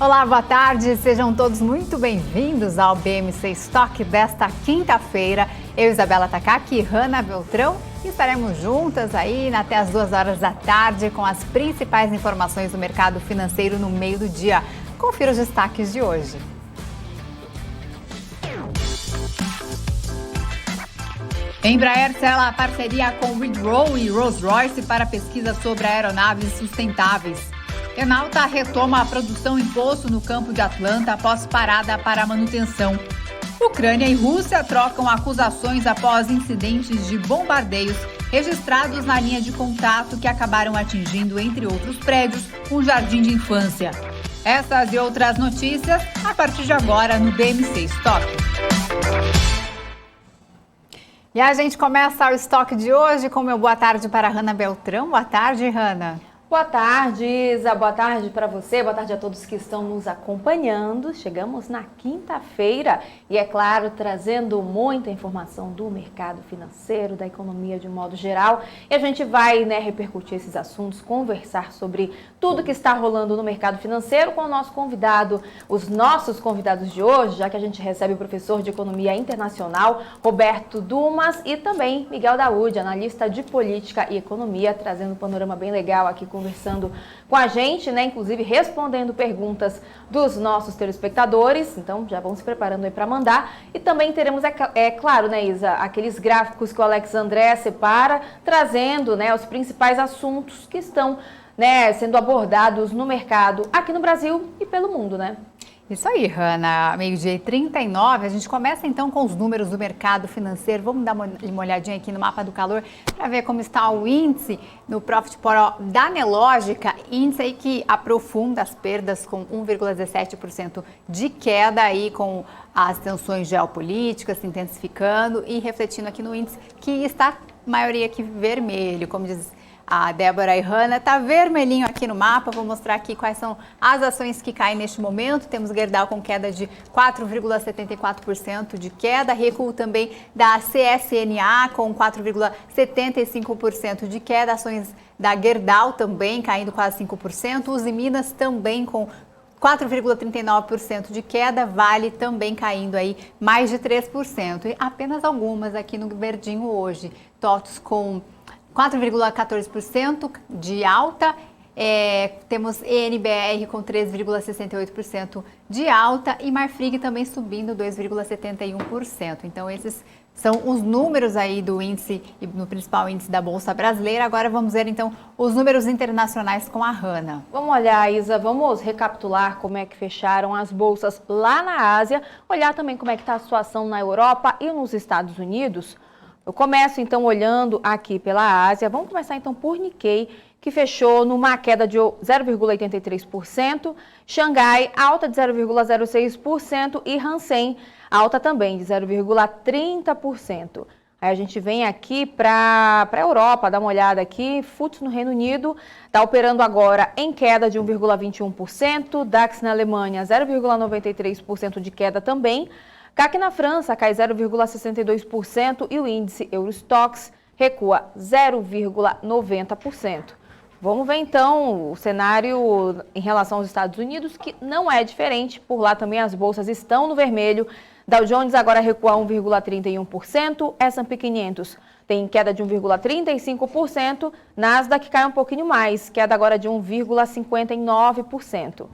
Olá, boa tarde, sejam todos muito bem-vindos ao BMC Stock desta quinta-feira. Eu, Isabela Takaki e Hanna Beltrão estaremos juntas aí até as 2 horas da tarde com as principais informações do mercado financeiro no meio do dia. Confira os destaques de hoje. Embraer sela a parceria com Wipro e Rolls-Royce para pesquisa sobre aeronaves sustentáveis. Enauta retoma a produção em poço no campo de Atlanta após parada para manutenção. Ucrânia e Rússia trocam acusações após incidentes de bombardeios registrados na linha de contato que acabaram atingindo, entre outros prédios, um jardim de infância. Essas e outras notícias a partir de agora no BMC Stock. E a gente começa o estoque de hoje com o meu boa tarde para a Hanna Beltrão. Boa tarde, Hanna. Boa tarde, Isa. Boa tarde para você. Boa tarde a todos que estão nos acompanhando. Chegamos na quinta-feira e, é claro, trazendo muita informação do mercado financeiro, da economia de um modo geral. E a gente vai, repercutir esses assuntos, conversar sobre tudo que está rolando no mercado financeiro com o nosso convidado, os nossos convidados de hoje, já que a gente recebe o professor de Economia Internacional, Roberto Dumas, e também Miguel Daúde, analista de Política e Economia, trazendo um panorama bem legal aqui conversando com a gente, inclusive respondendo perguntas dos nossos telespectadores. Então já vão se preparando aí para mandar. E também teremos, claro, Isa, aqueles gráficos que o Alex André separa, trazendo os principais assuntos que estão sendo abordados no mercado aqui no Brasil e pelo mundo, Isso aí, Hanna. Meio-dia e 39, a gente começa então com os números do mercado financeiro. Vamos dar uma olhadinha aqui no mapa do calor para ver como está o índice no Profit Pro da Nelogica, índice aí que aprofunda as perdas com 1,17% de queda aí com as tensões geopolíticas se intensificando e refletindo aqui no índice que está maioria aqui vermelho, como diz a Débora e Hanna. Tá vermelhinho aqui no mapa, vou mostrar aqui quais são as ações que caem neste momento. Temos Gerdau com queda de 4,74% de queda, recuo também da CSNA com 4,75% de queda, ações da Gerdau também caindo quase 5%, Usiminas também com 4,39% de queda, Vale também caindo aí mais de 3%. E apenas algumas aqui no verdinho hoje, TOTVS com 4,14% de alta, temos ENBR com 3,68% de alta e Marfrig também subindo 2,71%. Então esses são os números aí do índice, no principal índice da Bolsa Brasileira. Agora vamos ver então os números internacionais com a Hanna. Vamos olhar, Isa, vamos recapitular como é que fecharam as bolsas lá na Ásia, olhar também como é que está a situação na Europa e nos Estados Unidos. Eu começo, então, olhando aqui pela Ásia. Vamos começar, então, por Nikkei, que fechou numa queda de 0,83%. Xangai, alta de 0,06%. E Hansen, alta também de 0,30%. Aí a gente vem aqui para a Europa, dá uma olhada aqui. FTSE no Reino Unido está operando agora em queda de 1,21%. DAX na Alemanha, 0,93% de queda também. CAC na França cai 0,62% e o índice Eurostoxx recua 0,90%. Vamos ver então o cenário em relação aos Estados Unidos, que não é diferente. Por lá também as bolsas estão no vermelho. Dow Jones agora recua 1,31%, S&P 500 tem queda de 1,35%, Nasdaq cai um pouquinho mais, queda agora de 1,59%.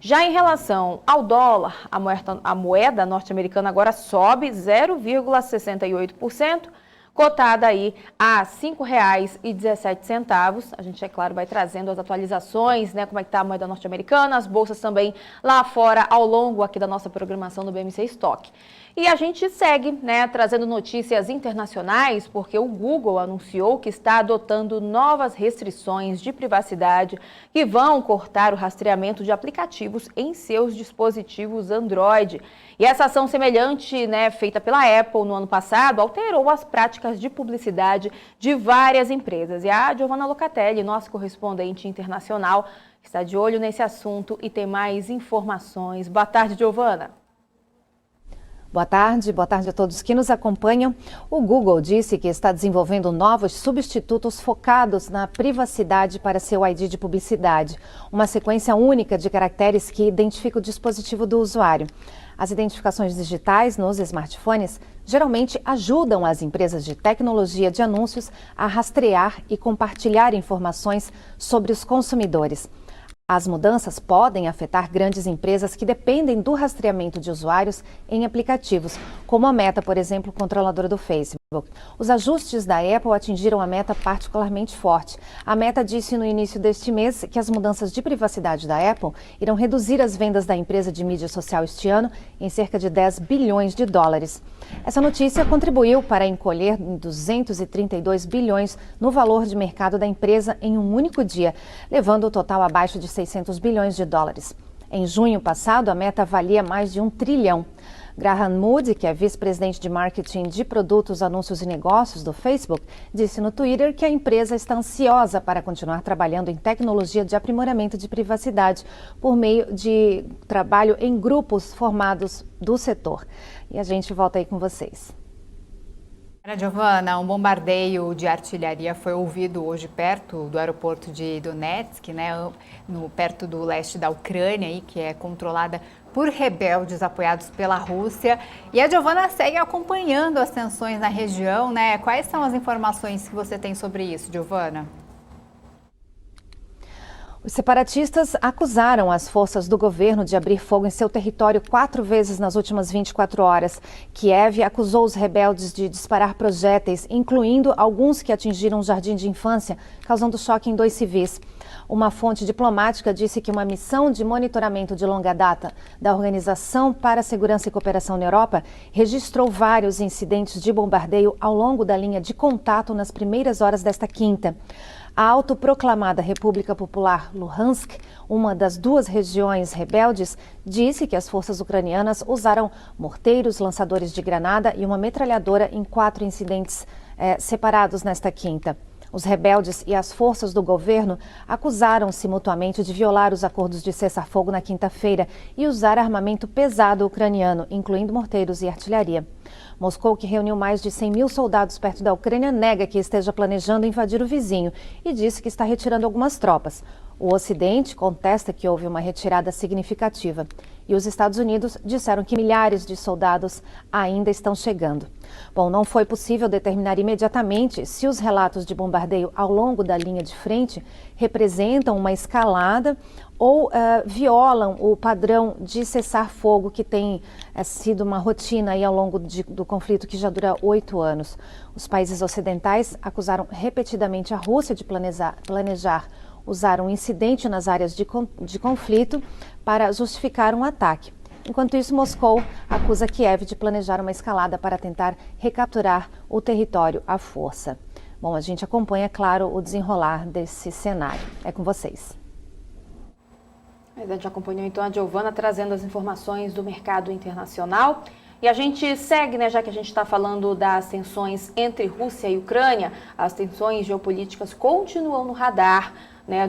Já em relação ao dólar, a moeda norte-americana agora sobe 0,68%, cotada aí a R$ 5,17. A gente, é claro, vai trazendo as atualizações, como é que está a moeda norte-americana, as bolsas também lá fora ao longo aqui da nossa programação do BMC Stock. E a gente segue, trazendo notícias internacionais, porque o Google anunciou que está adotando novas restrições de privacidade que vão cortar o rastreamento de aplicativos em seus dispositivos Android. E essa ação semelhante, feita pela Apple no ano passado, alterou as práticas de publicidade de várias empresas. E a Giovanna Locatelli, nossa correspondente internacional, está de olho nesse assunto e tem mais informações. Boa tarde, Giovanna. Boa tarde a todos que nos acompanham. O Google disse que está desenvolvendo novos substitutos focados na privacidade para seu ID de publicidade, uma sequência única de caracteres que identifica o dispositivo do usuário. As identificações digitais nos smartphones geralmente ajudam as empresas de tecnologia de anúncios a rastrear e compartilhar informações sobre os consumidores. As mudanças podem afetar grandes empresas que dependem do rastreamento de usuários em aplicativos, como a Meta, por exemplo, controladora do Facebook. Os ajustes da Apple atingiram a Meta particularmente forte. A Meta disse no início deste mês que as mudanças de privacidade da Apple irão reduzir as vendas da empresa de mídia social este ano em cerca de 10 bilhões de dólares. Essa notícia contribuiu para encolher 232 bilhões no valor de mercado da empresa em um único dia, levando o total abaixo de 600 bilhões de dólares. Em junho passado, a Meta valia mais de 1 trilhão. Graham Moody, que é vice-presidente de marketing de produtos, anúncios e negócios do Facebook, disse no Twitter que a empresa está ansiosa para continuar trabalhando em tecnologia de aprimoramento de privacidade por meio de trabalho em grupos formados do setor. E a gente volta aí com vocês. Giovana, um bombardeio de artilharia foi ouvido hoje perto do aeroporto de Donetsk, perto do leste da Ucrânia, aí, que é controlada por rebeldes apoiados pela Rússia. E a Giovana segue acompanhando as tensões na região, né? Quais são as informações que você tem sobre isso, Giovana? Os separatistas acusaram as forças do governo de abrir fogo em seu território 4 vezes nas últimas 24 horas. Kiev acusou os rebeldes de disparar projéteis, incluindo alguns que atingiram um jardim de infância, causando choque em 2 civis. Uma fonte diplomática disse que uma missão de monitoramento de longa data da Organização para a Segurança e Cooperação na Europa registrou vários incidentes de bombardeio ao longo da linha de contato nas primeiras horas desta quinta. A autoproclamada República Popular Luhansk, uma das 2 regiões rebeldes, disse que as forças ucranianas usaram morteiros, lançadores de granada e uma metralhadora em 4 incidentes separados nesta quinta. Os rebeldes e as forças do governo acusaram-se mutuamente de violar os acordos de cessar-fogo na quinta-feira e usar armamento pesado ucraniano, incluindo morteiros e artilharia. Moscou, que reuniu mais de 100 mil soldados perto da Ucrânia, nega que esteja planejando invadir o vizinho e disse que está retirando algumas tropas. O Ocidente contesta que houve uma retirada significativa. E os Estados Unidos disseram que milhares de soldados ainda estão chegando. Bom, não foi possível determinar imediatamente se os relatos de bombardeio ao longo da linha de frente representam uma escalada ou violam o padrão de cessar-fogo que tem sido uma rotina aí ao longo do conflito que já dura 8 anos. Os países ocidentais acusaram repetidamente a Rússia de planejar usar um incidente nas áreas de conflito para justificar um ataque. Enquanto isso, Moscou acusa Kiev de planejar uma escalada para tentar recapturar o território à força. Bom, a gente acompanha, claro, o desenrolar desse cenário. É com vocês. A gente acompanhou então a Giovana trazendo as informações do mercado internacional. E a gente segue, já que a gente está falando das tensões entre Rússia e Ucrânia, as tensões geopolíticas continuam no radar,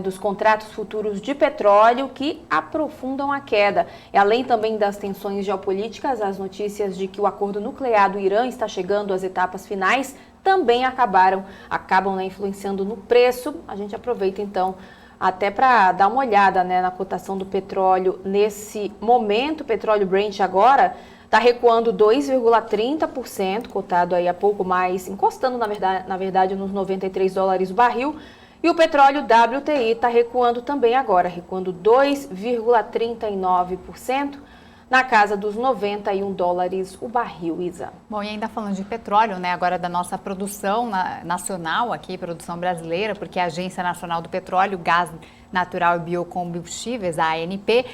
dos contratos futuros de petróleo que aprofundam a queda. E além também das tensões geopolíticas, as notícias de que o acordo nuclear do Irã está chegando às etapas finais também acabam influenciando no preço. A gente aproveita então até para dar uma olhada na cotação do petróleo nesse momento. O petróleo Brent agora está recuando 2,30%, cotado aí a pouco mais, encostando na verdade nos 93 dólares o barril. E o petróleo WTI está recuando também agora, recuando 2,39%, na casa dos 91 dólares o barril, Isa. Bom, e ainda falando de petróleo, agora da nossa produção nacional aqui, produção brasileira, porque a Agência Nacional do Petróleo, Gás Natural e Biocombustíveis, a ANP,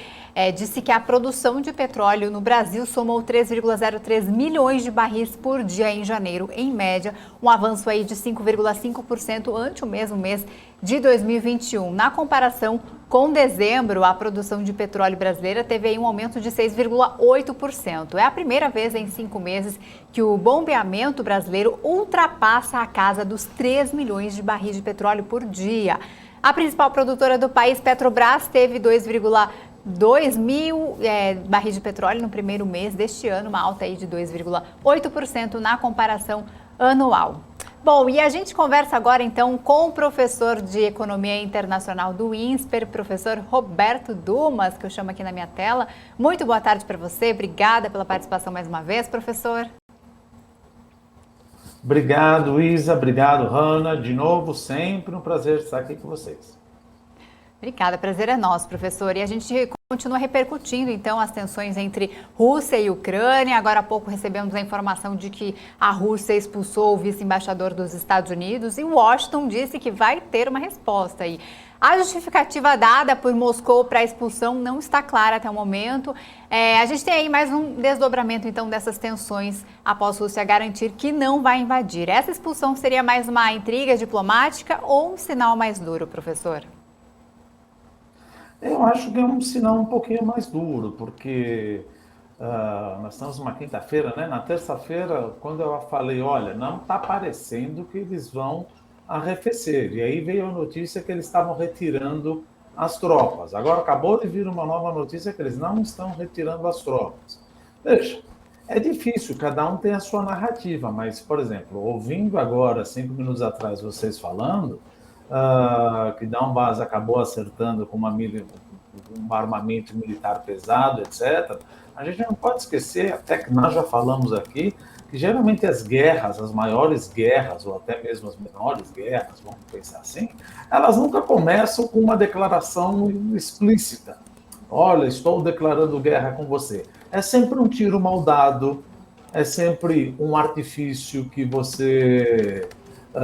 disse que a produção de petróleo no Brasil somou 3,03 milhões de barris por dia em janeiro, em média, um avanço aí de 5,5% ante o mesmo mês de 2021. Na comparação com dezembro, a produção de petróleo brasileira teve aí um aumento de 6,8%. É a primeira vez em 5 meses que o bombeamento brasileiro ultrapassa a casa dos 3 milhões de barris de petróleo por dia. A principal produtora do país, Petrobras, teve 2,9 2 mil barris de petróleo no primeiro mês deste ano, uma alta aí de 2,8% na comparação anual. Bom, e a gente conversa agora então com o professor de Economia Internacional do INSPER, professor Roberto Dumas, que eu chamo aqui na minha tela. Muito boa tarde para você, obrigada pela participação mais uma vez, professor. Obrigado, Isa, obrigado, Hanna. De novo, sempre um prazer estar aqui com vocês. Obrigada, prazer é nosso, professor. E a gente continua repercutindo, então, as tensões entre Rússia e Ucrânia. Agora há pouco recebemos a informação de que a Rússia expulsou o vice-embaixador dos Estados Unidos e Washington disse que vai ter uma resposta aí. A justificativa dada por Moscou para a expulsão não está clara até o momento. A gente tem aí mais um desdobramento, então, dessas tensões após a Rússia garantir que não vai invadir. Essa expulsão seria mais uma intriga diplomática ou um sinal mais duro, professor? Eu acho que é um sinal um pouquinho mais duro, porque nós estamos numa quinta-feira, né? Na terça-feira, quando eu falei, olha, não está parecendo que eles vão arrefecer. E aí veio a notícia que eles estavam retirando as tropas. Agora acabou de vir uma nova notícia que eles não estão retirando as tropas. Veja, é difícil, cada um tem a sua narrativa, mas, por exemplo, ouvindo agora, 5 minutos atrás, vocês falando, que Donbass acabou acertando com um armamento militar pesado, etc., a gente não pode esquecer, até que nós já falamos aqui, que geralmente as guerras, as maiores guerras, ou até mesmo as menores guerras, vamos pensar assim, elas nunca começam com uma declaração explícita. Olha, estou declarando guerra com você. É sempre um tiro mal dado, é sempre um artifício que você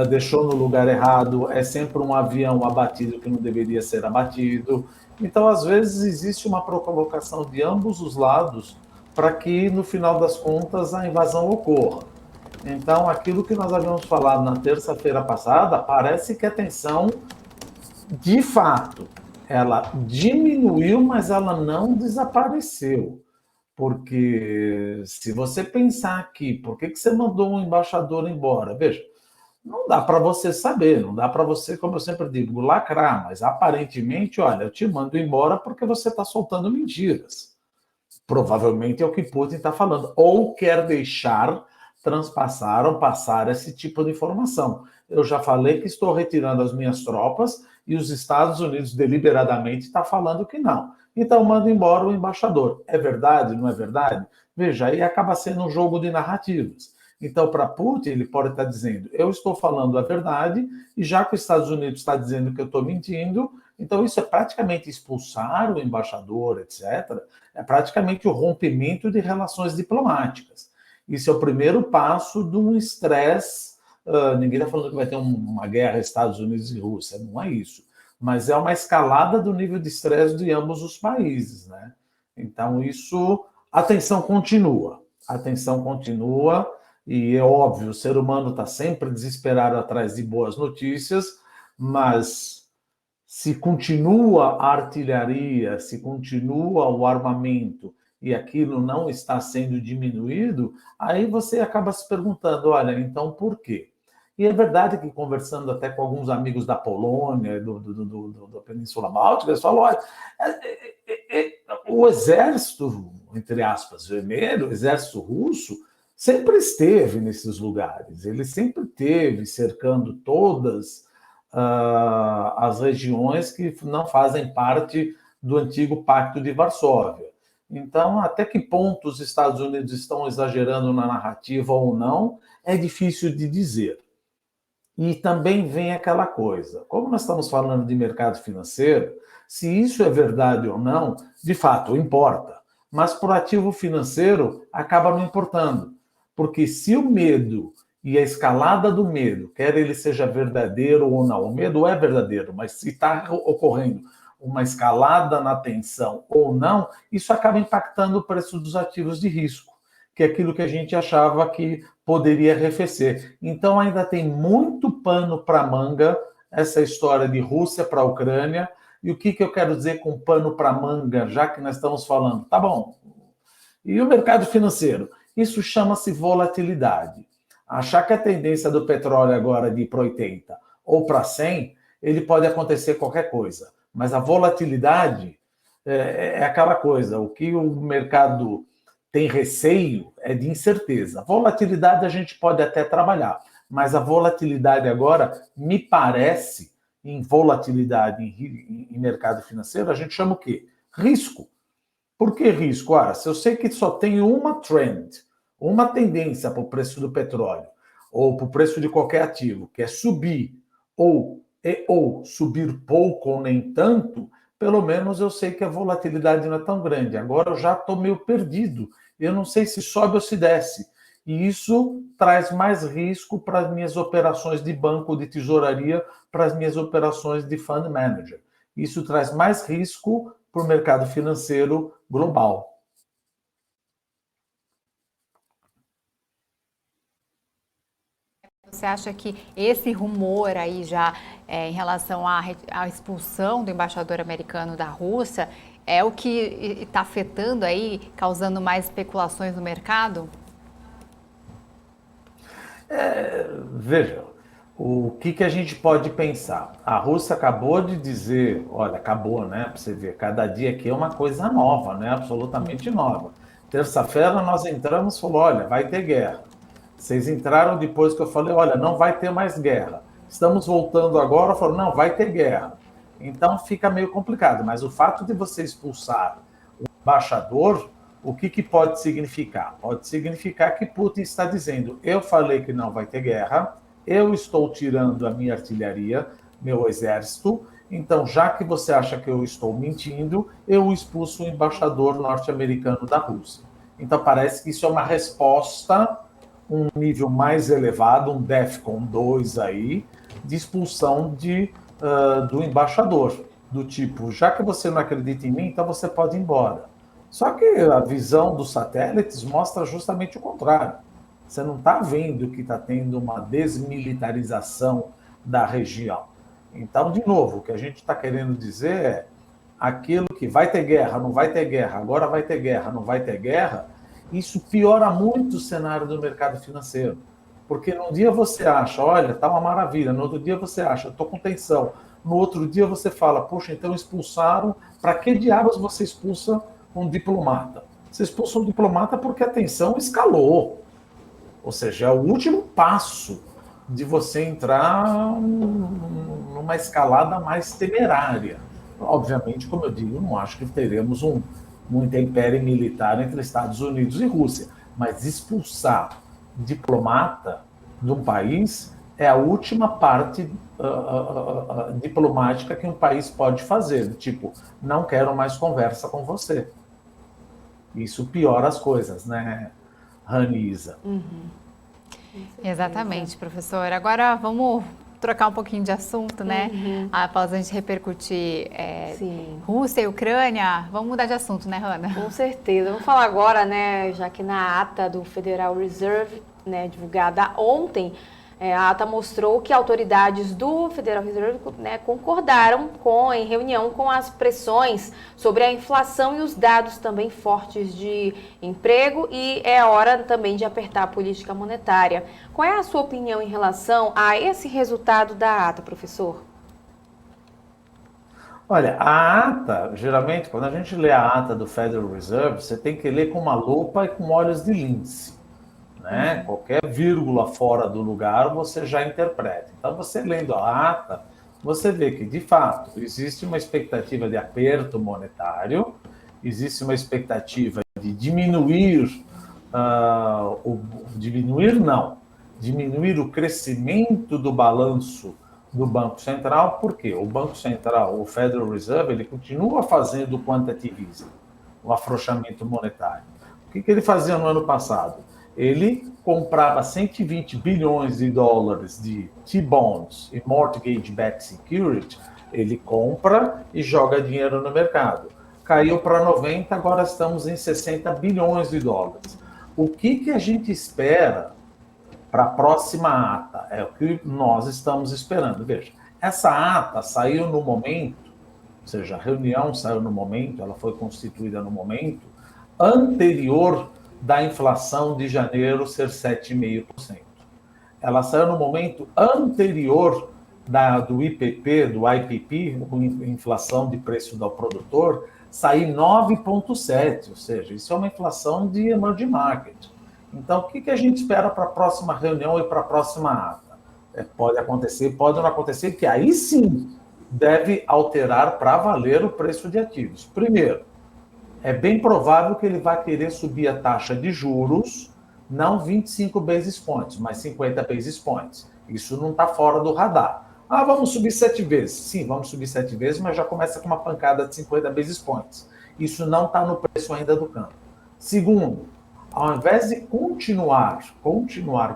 deixou no lugar errado, é sempre um avião abatido que não deveria ser abatido. Então, às vezes, existe uma provocação de ambos os lados para que, no final das contas, a invasão ocorra. Então, aquilo que nós havíamos falado na terça-feira passada, parece que a tensão, de fato, ela diminuiu, mas ela não desapareceu. Porque se você pensar aqui, por que você mandou um embaixador embora? Veja, não dá para você saber, não dá para você, como eu sempre digo, lacrar, mas aparentemente, olha, eu te mando embora porque você está soltando mentiras. Provavelmente é o que Putin está falando, ou quer deixar transpassar ou passar esse tipo de informação. Eu já falei que estou retirando as minhas tropas e os Estados Unidos deliberadamente está falando que não. Então manda embora o embaixador. É verdade, não é verdade? Veja, aí acaba sendo um jogo de narrativas. Então, para Putin, ele pode estar dizendo, eu estou falando a verdade, e já que os Estados Unidos está dizendo que eu estou mentindo, então isso é praticamente expulsar o embaixador, etc. É praticamente o rompimento de relações diplomáticas. Isso é o primeiro passo de um estresse. Ninguém está falando que vai ter uma guerra Estados Unidos e Rússia, não é isso. Mas é uma escalada do nível de estresse de ambos os países, né? Então, a tensão continua. A tensão continua. E é óbvio, o ser humano está sempre desesperado atrás de boas notícias, mas se continua a artilharia, se continua o armamento e aquilo não está sendo diminuído, aí você acaba se perguntando, olha, então por quê? E é verdade que, conversando até com alguns amigos da Polônia, da Península Báltica, eles falam, olha, o exército, entre aspas, vermelho, o exército russo, sempre esteve nesses lugares, ele sempre esteve cercando todas as regiões que não fazem parte do antigo Pacto de Varsóvia. Então, até que ponto os Estados Unidos estão exagerando na narrativa ou não, é difícil de dizer. E também vem aquela coisa, como nós estamos falando de mercado financeiro, se isso é verdade ou não, de fato, importa. Mas para o ativo financeiro, acaba não importando. Porque se o medo e a escalada do medo, quer ele seja verdadeiro ou não, o medo é verdadeiro, mas se está ocorrendo uma escalada na tensão ou não, isso acaba impactando o preço dos ativos de risco, que é aquilo que a gente achava que poderia arrefecer. Então ainda tem muito pano para manga essa história de Rússia para a Ucrânia. E o que eu quero dizer com pano para manga, já que nós estamos falando? Tá bom. E o mercado financeiro? Isso chama-se volatilidade. Achar que a tendência do petróleo agora de ir para 80 ou para 100, ele pode acontecer qualquer coisa. Mas a volatilidade, é aquela coisa, o que o mercado tem receio é de incerteza. Volatilidade a gente pode até trabalhar, mas a volatilidade agora, me parece, em volatilidade em mercado financeiro, a gente chama o quê? Risco. Por que risco? Ora, se eu sei que só tem uma trend, uma tendência para o preço do petróleo, ou para o preço de qualquer ativo, que é subir, ou subir pouco ou nem tanto, pelo menos eu sei que a volatilidade não é tão grande. Agora eu já estou meio perdido. Eu não sei se sobe ou se desce. E isso traz mais risco para as minhas operações de banco, de tesouraria, para as minhas operações de fund manager. Isso traz mais risco para o mercado financeiro global. Você acha que esse rumor aí já em relação à expulsão do embaixador americano da Rússia é o que está afetando aí, causando mais especulações no mercado? Veja, o que a gente pode pensar? A Rússia acabou de dizer, olha, acabou, né? Para você ver, cada dia aqui é uma coisa nova, né? Absolutamente nova. Terça-feira nós entramos e falou, olha, vai ter guerra. Vocês entraram depois que eu falei, olha, não vai ter mais guerra. Estamos voltando agora, falou, não, vai ter guerra. Então fica meio complicado, mas o fato de você expulsar o embaixador, o que pode significar? Pode significar que Putin está dizendo, eu falei que não vai ter guerra, eu estou tirando a minha artilharia, meu exército, então já que você acha que eu estou mentindo, eu expulso o embaixador norte-americano da Rússia. Então parece que isso é uma resposta um nível mais elevado, um DEFCON 2 aí, de expulsão do embaixador, do tipo, já que você não acredita em mim, então você pode ir embora. Só que a visão dos satélites mostra justamente o contrário. Você não está vendo que está tendo uma desmilitarização da região. Então, de novo, o que a gente está querendo dizer é aquilo que vai ter guerra, não vai ter guerra, agora vai ter guerra, não vai ter guerra, isso piora muito o cenário do mercado financeiro. Porque num dia você acha, olha, está uma maravilha, no outro dia você acha, estou com tensão, no outro dia você fala, poxa, então expulsaram, para que diabos você expulsa um diplomata? Você expulsa um diplomata porque a tensão escalou. Ou seja, é o último passo de você entrar numa escalada mais temerária. Obviamente, como eu digo, não acho que teremos um intempérie militar entre Estados Unidos e Rússia, mas expulsar diplomata de um país é a última parte diplomática que um país pode fazer, tipo, não quero mais conversa com você. Isso piora as coisas, né, Rani e Isa? Exatamente, professor. Agora vamos trocar um pouquinho de assunto, né? Após a gente repercutir Rússia e Ucrânia, vamos mudar de assunto, né, Hanna? Com certeza. Vamos falar agora, né, já que na ata do Federal Reserve, né, divulgada ontem, a ata mostrou que autoridades do Federal Reserve, né, concordaram em reunião com as pressões sobre a inflação e os dados também fortes de emprego, e é hora também de apertar a política monetária. Qual é a sua opinião em relação a esse resultado da ata, professor? Olha, a ata, geralmente, quando a gente lê a ata do Federal Reserve, você tem que ler com uma lupa e com olhos de lince. Né? Qualquer vírgula fora do lugar você já interpreta. Então, você lendo a ata, você vê que, de fato, existe uma expectativa de aperto monetário, existe uma expectativa de diminuir diminuir o crescimento do balanço do Banco Central. Por quê? O Banco Central, o Federal Reserve, ele continua fazendo o quantitative easing, o afrouxamento monetário. O que ele fazia no ano passado? Ele comprava 120 bilhões de dólares de T-bonds e mortgage-backed security, ele compra e joga dinheiro no mercado. Caiu para 90, agora estamos em 60 bilhões de dólares. O que a gente espera para a próxima ata? É o que nós estamos esperando. Veja, essa ata saiu no momento, ou seja, a reunião saiu no momento, ela foi constituída no momento anterior da inflação de janeiro ser 7,5%. Ela saiu no momento anterior do IPP, do IPP, inflação de preço do produtor, sair 9,7, ou seja, isso é uma inflação de emerging market. Então, o que a gente espera para a próxima reunião e para a próxima ata? Pode acontecer, pode não acontecer, que aí sim deve alterar para valer o preço de ativos. Primeiro, é bem provável que ele vai querer subir a taxa de juros, não 25 basis points, mas 50 basis points. Isso não está fora do radar. Ah, vamos subir 7 vezes. Sim, vamos subir 7 vezes, mas já começa com uma pancada de 50 basis points. Isso não está no preço ainda do câmbio. Segundo, ao invés de continuar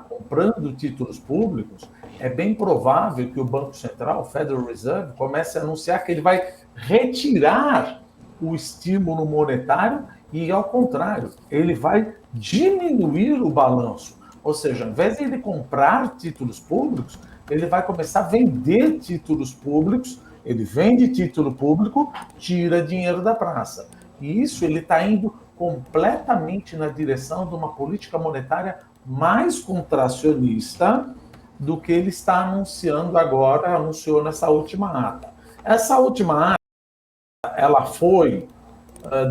comprando títulos públicos, é bem provável que o Banco Central, o Federal Reserve, comece a anunciar que ele vai retirar o estímulo monetário e, ao contrário, ele vai diminuir o balanço. Ou seja, ao invés de ele comprar títulos públicos, ele vai começar a vender títulos públicos, ele vende título público, tira dinheiro da praça. E isso ele está indo completamente na direção de uma política monetária mais contracionista do que ele está anunciando agora, anunciou nessa última ata. Essa última ata, ela foi,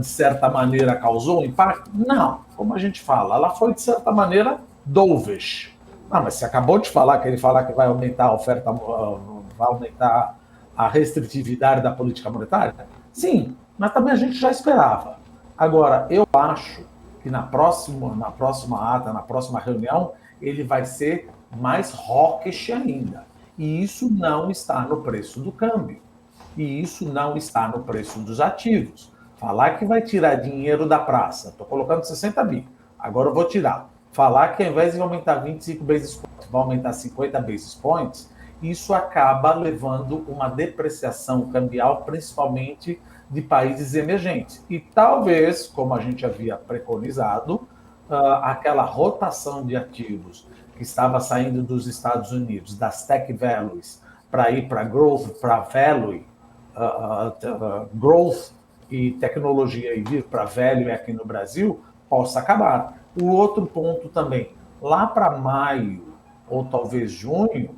de certa maneira, causou um impacto? Não, como a gente fala, ela foi, de certa maneira, dovish. Não, mas você acabou de falar que ele fala que vai aumentar a oferta, vai aumentar a restritividade da política monetária? Sim, mas também a gente já esperava. Agora, eu acho que na próxima ata, na próxima reunião, ele vai ser mais hawkish ainda. E isso não está no preço do câmbio. E isso não está no preço dos ativos. Falar que vai tirar dinheiro da praça, estou colocando 60 bi, agora eu vou tirar. Falar que ao invés de aumentar 25 basis points, vai aumentar 50 basis points, isso acaba levando uma depreciação cambial, principalmente de países emergentes. E talvez, como a gente havia preconizado, aquela rotação de ativos que estava saindo dos Estados Unidos, das tech values, para ir para growth, para value, growth e tecnologia e vir para value aqui no Brasil, possa acabar. O outro ponto também, lá para maio ou talvez junho,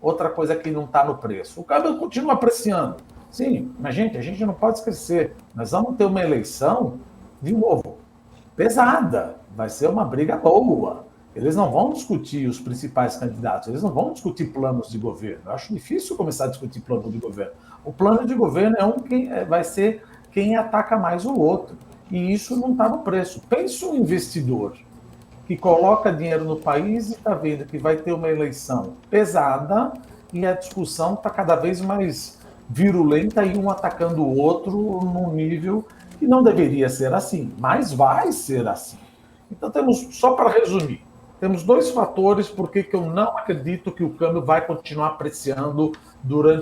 outra coisa que não está no preço. O câmbio continua apreciando. Sim, mas gente, a gente não pode esquecer, nós vamos ter uma eleição, de novo, pesada. Vai ser uma briga boa. Eles não vão discutir os principais candidatos, eles não vão discutir planos de governo. Eu acho difícil começar a discutir plano de governo. O plano de governo é que vai ser quem ataca mais o outro. E isso não está no preço. Pensa um investidor que coloca dinheiro no país e está vendo que vai ter uma eleição pesada e a discussão está cada vez mais virulenta e um atacando o outro num nível que não deveria ser assim, mas vai ser assim. Então só para resumir, temos dois fatores por que eu não acredito que o câmbio vai continuar apreciando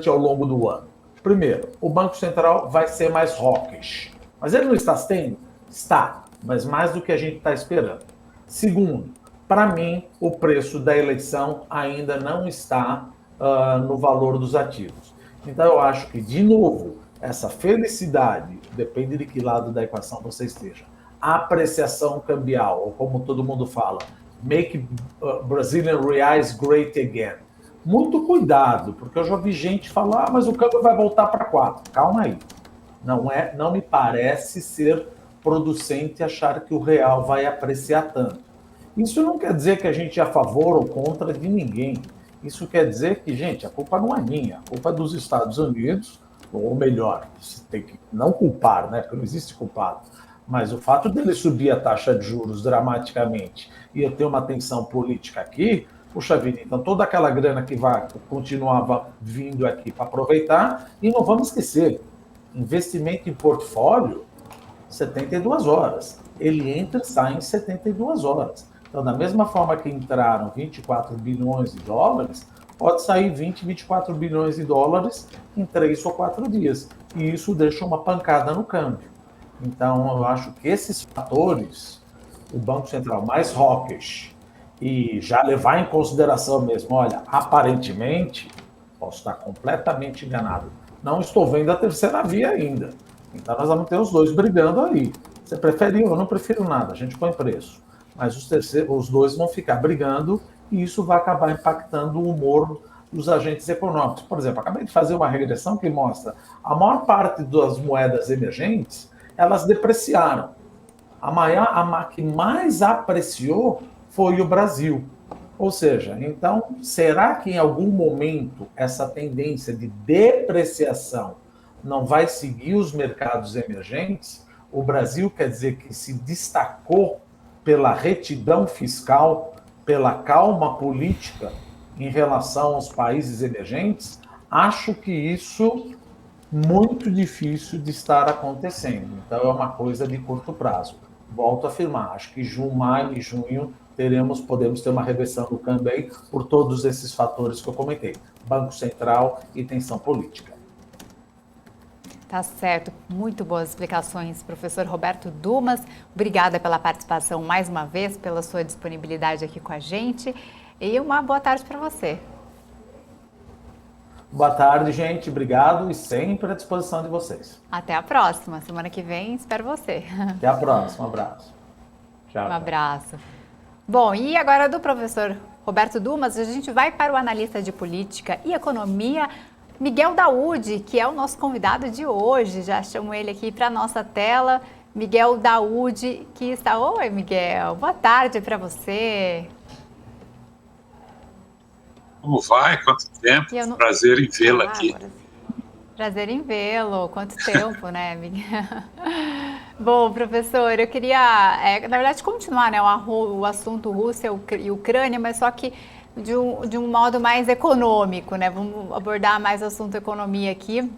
ao longo do ano. Primeiro, o Banco Central vai ser mais hawkish. Mas ele não está sendo? Está, mas mais do que a gente está esperando. Segundo, para mim, o preço da eleição ainda não está no valor dos ativos. Então, eu acho que, de novo, essa felicidade, depende de que lado da equação você esteja, a apreciação cambial, ou como todo mundo fala, make Brazilian reais great again. Muito cuidado, porque eu já vi gente falar, mas o câmbio vai voltar para 4. Calma aí. Não me parece ser producente achar que o real vai apreciar tanto. Isso não quer dizer que a gente é a favor ou contra de ninguém. Isso quer dizer que, gente, a culpa não é minha, a culpa é dos Estados Unidos, ou melhor, você tem que não culpar, né? Porque não existe culpado. Mas o fato dele subir a taxa de juros dramaticamente e eu ter uma tensão política aqui, puxa vida, então toda aquela grana que continuava vindo aqui para aproveitar, e não vamos esquecer, investimento em portfólio, 72 horas. Ele entra e sai em 72 horas. Então, da mesma forma que entraram 24 bilhões de dólares, pode sair 20, 24 bilhões de dólares em 3 ou 4 dias. E isso deixa uma pancada no câmbio. Então, eu acho que esses fatores, o Banco Central mais hawkish, e já levar em consideração mesmo, olha, aparentemente, posso estar completamente enganado, não estou vendo a terceira via ainda. Então, nós vamos ter os dois brigando aí. Você prefere um? Eu não prefiro nada, a gente põe preço. Mas os dois vão ficar brigando e isso vai acabar impactando o humor os agentes econômicos. Por exemplo, acabei de fazer uma regressão que mostra a maior parte das moedas emergentes, elas depreciaram. A que mais apreciou foi o Brasil. Ou seja, então, será que em algum momento essa tendência de depreciação não vai seguir os mercados emergentes? O Brasil, quer dizer, que se destacou pela retidão fiscal, pela calma política em relação aos países emergentes? Acho que isso muito difícil de estar acontecendo. Então, é uma coisa de curto prazo. Volto a afirmar, acho que maio e junho podemos ter uma reversão do câmbio aí por todos esses fatores que eu comentei. Banco Central e tensão política. Tá certo. Muito boas explicações, professor Roberto Dumas. Obrigada pela participação mais uma vez, pela sua disponibilidade aqui com a gente. E uma boa tarde para você. Boa tarde, gente. Obrigado e sempre à disposição de vocês. Até a próxima. Semana que vem, espero você. Até a próxima. Um abraço. Tchau. Um abraço. Bom, e agora do professor Roberto Dumas, a gente vai para o analista de política e economia, Miguel Daoud, que é o nosso convidado de hoje. Já chamo ele aqui para a nossa tela. Miguel Daoud, que está... Oi, Miguel. Boa tarde para você. Como vai? Quanto tempo? Prazer em vê-lo aqui. Prazer em vê-lo. Quanto tempo, né, Miguel? Bom, professor, eu queria, na verdade, continuar, né, o assunto Rússia e Ucrânia, mas só que de um modo mais econômico, né? Vamos abordar mais o assunto economia aqui.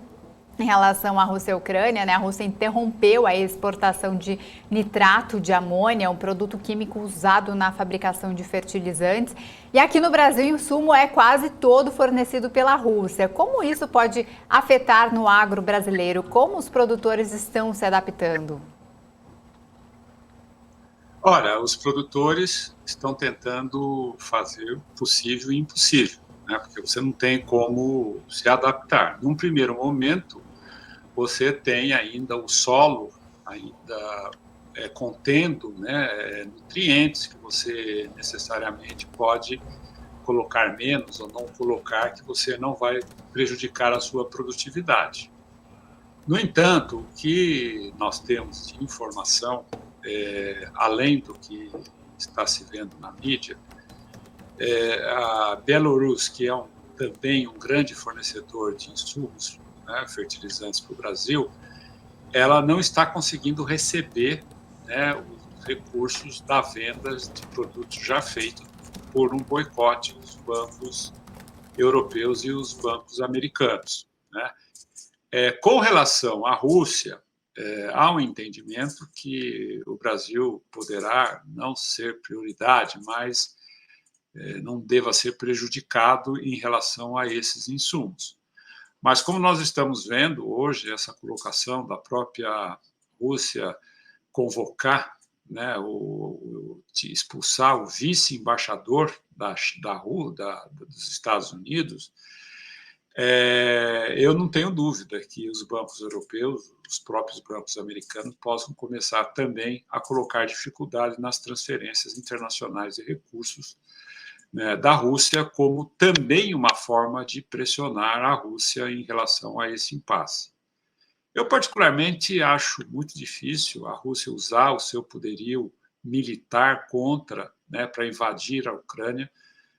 Em relação à Rússia e à Ucrânia, né, a Rússia interrompeu a exportação de nitrato de amônia, um produto químico usado na fabricação de fertilizantes. E aqui no Brasil, o insumo é quase todo fornecido pela Rússia. Como isso pode afetar no agro brasileiro? Como os produtores estão se adaptando? Olha, os produtores estão tentando fazer o possível e impossível, né, porque você não tem como se adaptar. Num primeiro momento, você tem ainda o solo ainda contendo, né, nutrientes que você necessariamente pode colocar menos ou não colocar, que você não vai prejudicar a sua produtividade. No entanto, o que nós temos de informação, além do que está se vendo na mídia, a Bielorrússia, que é também um grande fornecedor de insumos, né, fertilizantes para o Brasil, ela não está conseguindo receber, né, os recursos da venda de produtos já feitos por um boicote dos bancos europeus e os bancos americanos, né. Com relação à Rússia, há um entendimento que o Brasil poderá não ser prioridade, mas não deva ser prejudicado em relação a esses insumos. Mas como nós estamos vendo hoje, essa colocação da própria Rússia convocar, né, expulsar o vice-embaixador dos Estados Unidos, eu não tenho dúvida que os bancos europeus, os próprios bancos americanos, possam começar também a colocar dificuldade nas transferências internacionais de recursos, né, da Rússia, como também uma forma de pressionar a Rússia em relação a esse impasse. Eu, particularmente, acho muito difícil a Rússia usar o seu poderio militar contra, né, para invadir a Ucrânia,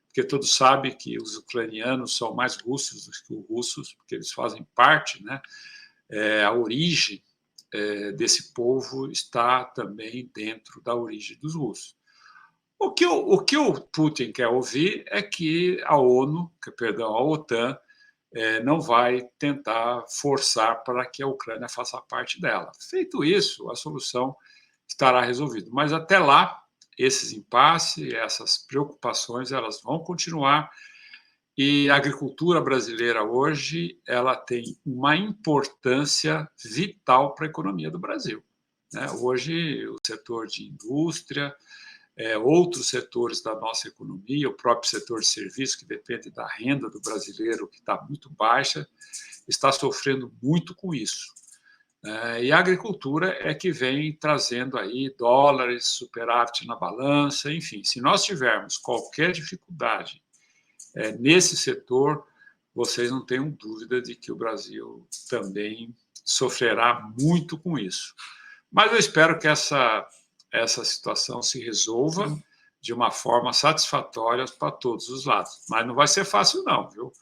porque todos sabem que os ucranianos são mais russos do que os russos, porque eles fazem parte, né, a origem desse povo está também dentro da origem dos russos. O que o Putin quer ouvir é que a OTAN, não vai tentar forçar para que a Ucrânia faça parte dela. Feito isso, a solução estará resolvida. Mas até lá, esses impasses, essas preocupações, elas vão continuar. E a agricultura brasileira hoje, ela tem uma importância vital para a economia do Brasil, né? Hoje, o setor de indústria, outros setores da nossa economia, o próprio setor de serviços, que depende da renda do brasileiro, que está muito baixa, está sofrendo muito com isso. E a agricultura é que vem trazendo aí dólares, superávit na balança, enfim. Se nós tivermos qualquer dificuldade nesse setor, vocês não tenham dúvida de que o Brasil também sofrerá muito com isso. Mas eu espero que essa situação se resolva de uma forma satisfatória para todos os lados. Mas não vai ser fácil, não, viu?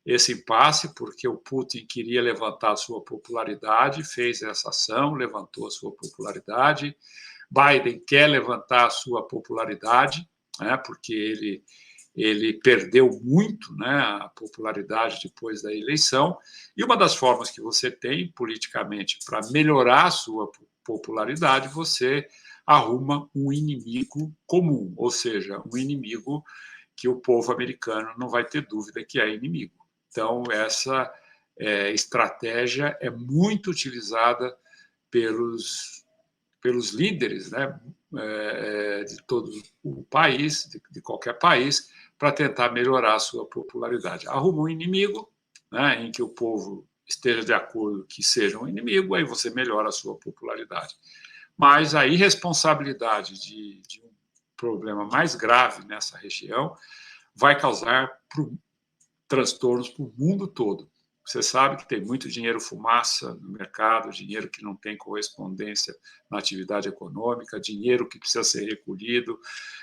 Esse impasse, porque o Putin queria levantar a sua popularidade, fez essa ação, levantou a sua popularidade. Biden quer levantar a sua popularidade, né, porque ele perdeu muito, né, a popularidade depois da eleição. E uma das formas que você tem, politicamente, para melhorar a sua popularidade, você arruma um inimigo comum, ou seja, um inimigo que o povo americano não vai ter dúvida que é inimigo. Então, essa estratégia é muito utilizada pelos líderes, né, de todo o país, de qualquer país, para tentar melhorar a sua popularidade. Arruma um inimigo, né, em que o povo esteja de acordo que seja um inimigo, aí você melhora a sua popularidade. Mas a irresponsabilidade de um problema mais grave nessa região vai causar transtornos para o mundo todo. Você sabe que tem muito dinheiro fumaça no mercado, dinheiro que não tem correspondência na atividade econômica, dinheiro que precisa ser recolhido,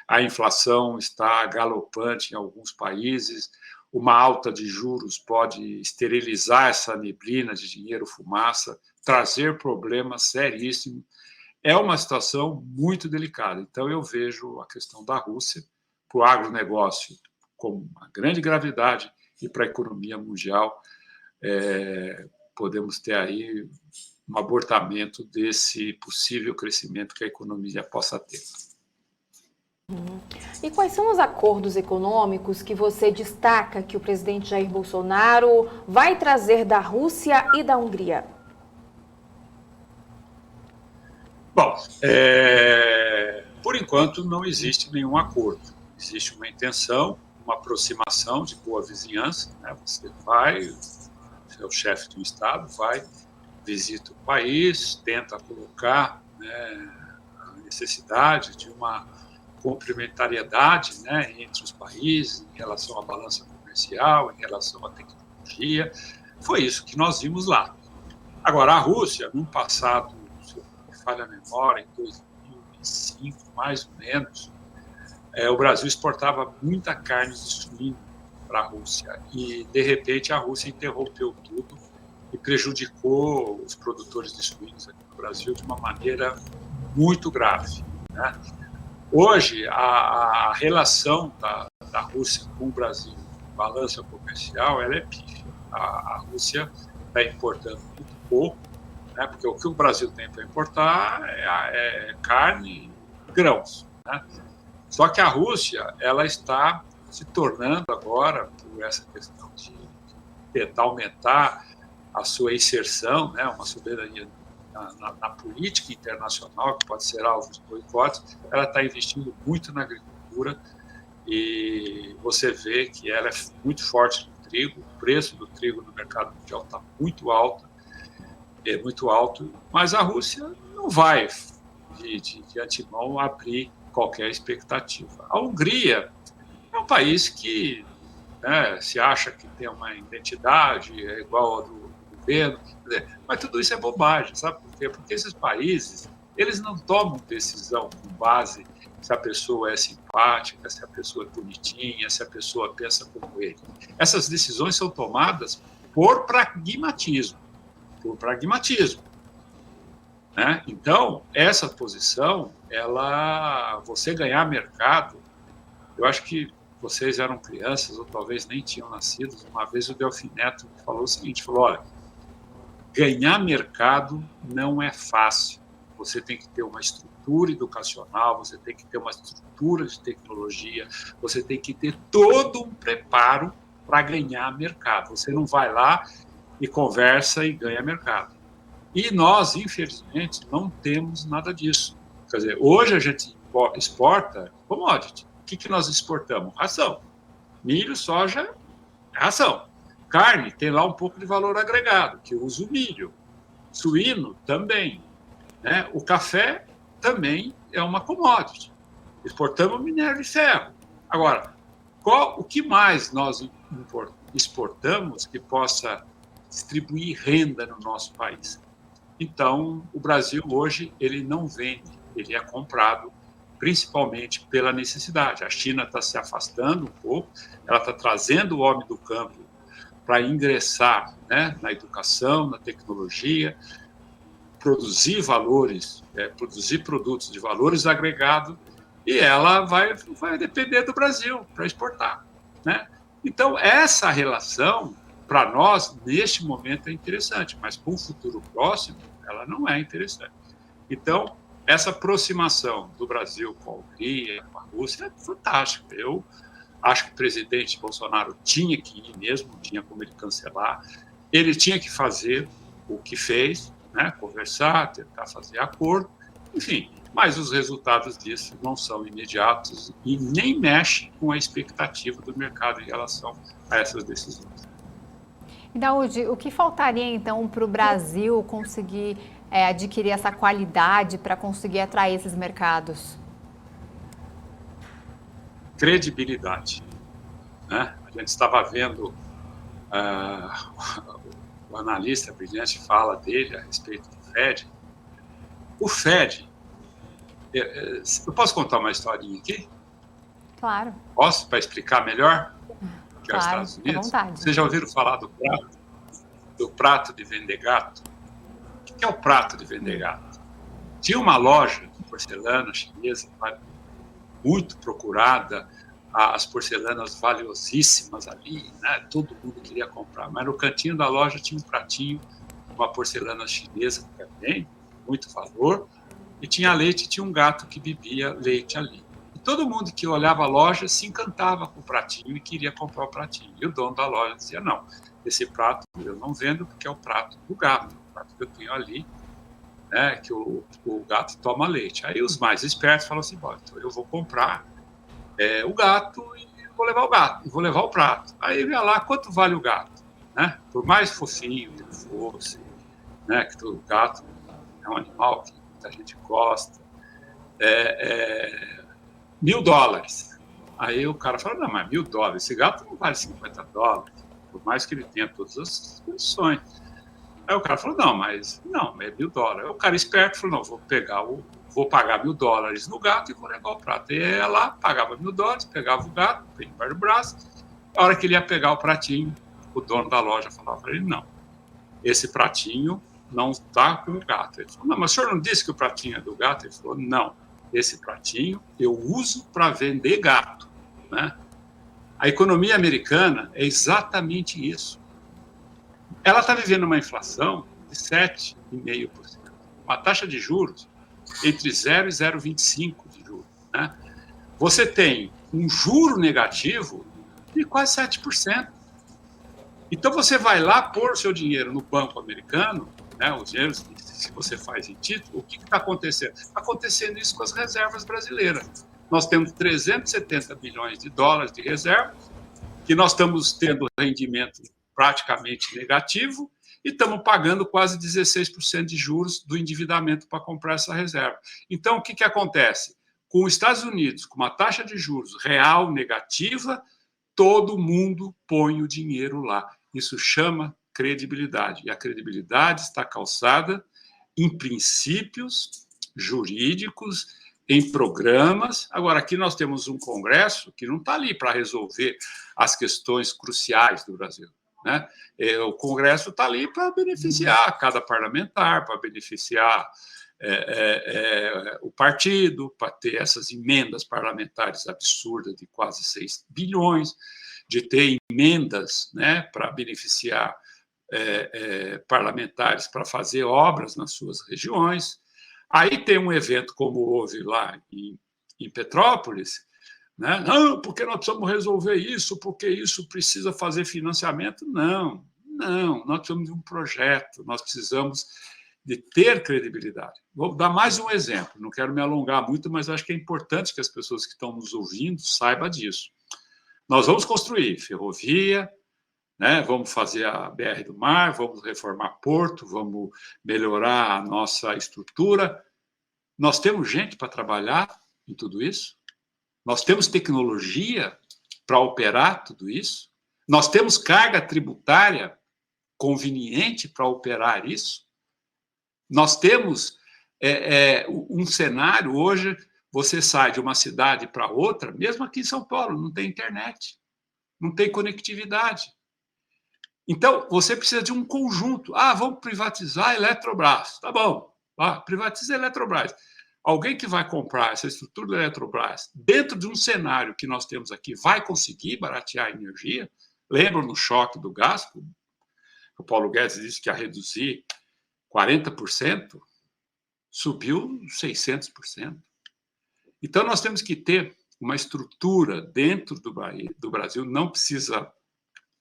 a inflação está galopante em alguns países, uma alta de juros pode esterilizar essa neblina de dinheiro fumaça, trazer problemas seríssimos. É uma situação muito delicada. Então, eu vejo a questão da Rússia para o agronegócio com uma grande gravidade e para a economia mundial, podemos ter aí um abortamento desse possível crescimento que a economia possa ter. E quais são os acordos econômicos que você destaca que o presidente Jair Bolsonaro vai trazer da Rússia e da Hungria? Bom, por enquanto não existe nenhum acordo. Existe uma intenção, uma aproximação de boa vizinhança, né? Você é o chefe de um Estado, vai, visita o país, tenta colocar, né, a necessidade de uma complementariedade, né, entre os países em relação à balança comercial, em relação à tecnologia. Foi isso que nós vimos lá. Agora, a Rússia, no passado, se eu não me falha a memória, em 2005, mais ou menos, o Brasil exportava muita carne de suíno para a Rússia e, de repente, a Rússia interrompeu tudo e prejudicou os produtores de suínos aqui no Brasil de uma maneira muito grave, né? Hoje, a relação da Rússia com o Brasil, balança comercial, ela é pífia. A Rússia está importando muito pouco, né? Porque o que o Brasil tem para importar é carne e grãos, né? Só que a Rússia, ela está se tornando agora, por essa questão de tentar aumentar a sua inserção, né, uma soberania na política internacional, que pode ser alvo de boicotes, ela está investindo muito na agricultura e você vê que ela é muito forte no trigo, o preço do trigo no mercado mundial está muito alto, mas a Rússia não vai, de antemão, abrir qualquer expectativa. A Hungria é um país que, né, se acha que tem uma identidade igual a do governo, mas tudo isso é bobagem, sabe por quê? Porque esses países, eles não tomam decisão com base se a pessoa é simpática, se a pessoa é bonitinha, se a pessoa pensa como ele. Essas decisões são tomadas por pragmatismo, né? Então, essa posição, você ganhar mercado, eu acho que vocês eram crianças ou talvez nem tinham nascido. Uma vez o Delfim Neto falou o seguinte, falou, olha, ganhar mercado não é fácil. Você tem que ter uma estrutura educacional, você tem que ter uma estrutura de tecnologia, você tem que ter todo um preparo para ganhar mercado. Você não vai lá e conversa e ganha mercado. E nós, infelizmente, não temos nada disso. Quer dizer, hoje a gente exporta commodity. O que nós exportamos? Ração. Milho, soja, ração. Carne tem lá um pouco de valor agregado, que usa o milho. Suíno também, né? O café também é uma commodity. Exportamos minério de ferro. Agora, O que mais nós exportamos que possa distribuir renda no nosso país? Então, o Brasil hoje ele não vende, ele é comprado principalmente pela necessidade. A China está se afastando um pouco, ela está trazendo o homem do campo para ingressar, né, na educação, na tecnologia, produzir valores, produzir produtos de valores agregados, e ela vai depender do Brasil para exportar, né? Então, essa relação, para nós, neste momento, é interessante, mas para um futuro próximo, ela não é interessante. Então, essa aproximação do Brasil com a Hungria, com a Rússia, é fantástica. Eu acho que o presidente Bolsonaro tinha que ir mesmo, tinha como ele cancelar, ele tinha que fazer o que fez, né? Conversar, tentar fazer acordo, enfim, mas os resultados disso não são imediatos e nem mexem com a expectativa do mercado em relação a essas decisões. E, Daúde, o que faltaria, então, para o Brasil conseguir adquirir essa qualidade para conseguir atrair esses mercados? Credibilidade, né? A gente estava vendo o analista brilhante fala dele a respeito do Fed. O Fed, eu posso contar uma historinha aqui? Claro. Posso, para explicar melhor que é os Claro, Estados Unidos? à vontade. Vocês já ouviram falar do prato de vender gato? O que é o prato de vender gato? Tinha uma loja de porcelana chinesa muito procurada, as porcelanas valiosíssimas ali, né? Todo mundo queria comprar, mas no cantinho da loja tinha um pratinho, uma porcelana chinesa também, muito valor, e tinha leite, tinha um gato que bebia leite ali. E todo mundo que olhava a loja se encantava com o pratinho e queria comprar o pratinho. E o dono da loja dizia, não, esse prato eu não vendo porque é o prato do gato, o prato que eu tenho ali, né, que o gato toma leite. Aí os mais espertos falam assim, bom, então eu vou comprar o gato e vou levar o gato, vou levar o prato. Aí ele ia lá, quanto vale o gato? Né? Por mais fofinho que ele fosse, né, que o gato é um animal que muita gente gosta, $1.000. Aí o cara fala, não, mas $1.000, esse gato não vale $50, por mais que ele tenha todas as condições. Aí o cara falou, não, mas não, é $1.000. Aí o cara esperto falou, não, vou pagar $1.000 no gato e vou levar o prato. E ele ia lá, pagava $1.000, pegava o gato, põe embaixo do braço. A hora que ele ia pegar o pratinho, o dono da loja falava para ele, não, esse pratinho não está com o gato. Ele falou, não, mas o senhor não disse que o pratinho é do gato? Ele falou, não, esse pratinho eu uso para vender gato, né? A economia americana é exatamente isso. Ela está vivendo uma inflação de 7,5%, uma taxa de juros entre 0 e 0,25 de juros, né? Você tem um juro negativo de quase 7%. Então, você vai lá pôr o seu dinheiro no banco americano, né, os dinheiros que você faz em título, o que está acontecendo? Está acontecendo isso com as reservas brasileiras. Nós temos 370 bilhões de dólares de reserva, que nós estamos tendo rendimento praticamente negativo e estamos pagando quase 16% de juros do endividamento para comprar essa reserva. Então, o que acontece? Com os Estados Unidos, com uma taxa de juros real negativa, todo mundo põe o dinheiro lá. Isso chama credibilidade. E a credibilidade está calçada em princípios jurídicos, em programas. Agora, aqui nós temos um Congresso que não está ali para resolver as questões cruciais do Brasil, né? O Congresso está ali para beneficiar cada parlamentar, para beneficiar o partido, para ter essas emendas parlamentares absurdas de quase 6 bilhões, de ter emendas, né, para beneficiar parlamentares para fazer obras nas suas regiões. Aí tem um evento como houve lá em Petrópolis, né? Não, porque nós precisamos resolver isso, porque isso precisa fazer financiamento. Não, nós precisamos de um projeto, nós precisamos de ter credibilidade. Vou dar mais um exemplo, não quero me alongar muito, mas acho que é importante que as pessoas que estão nos ouvindo saibam disso. Nós vamos construir ferrovia, né? Vamos fazer a BR do Mar, vamos reformar porto, vamos melhorar a nossa estrutura. Nós temos gente para trabalhar em tudo isso? Nós temos tecnologia para operar tudo isso? Nós temos carga tributária conveniente para operar isso? Nós temos um cenário, hoje, você sai de uma cidade para outra, mesmo aqui em São Paulo, não tem internet, não tem conectividade. Então, você precisa de um conjunto. Vamos privatizar a Eletrobras. Tá bom, privatiza a Eletrobras. Alguém que vai comprar essa estrutura da Eletrobras, dentro de um cenário que nós temos aqui, vai conseguir baratear a energia? Lembram no choque do gás? O Paulo Guedes disse que ia reduzir 40%, subiu 600%. Então, nós temos que ter uma estrutura dentro do Brasil, não precisa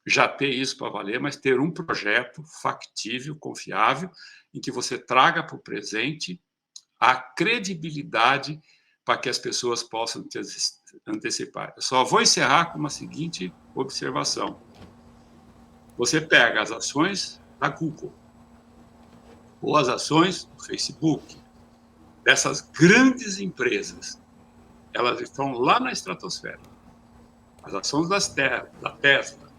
já ter isso para valer, mas ter um projeto factível, confiável, em que você traga para o presente a credibilidade para que as pessoas possam te antecipar. Eu só vou encerrar com uma seguinte observação. Você pega as ações da Google, ou as ações do Facebook, dessas grandes empresas, elas estão lá na estratosfera. As ações da Tesla,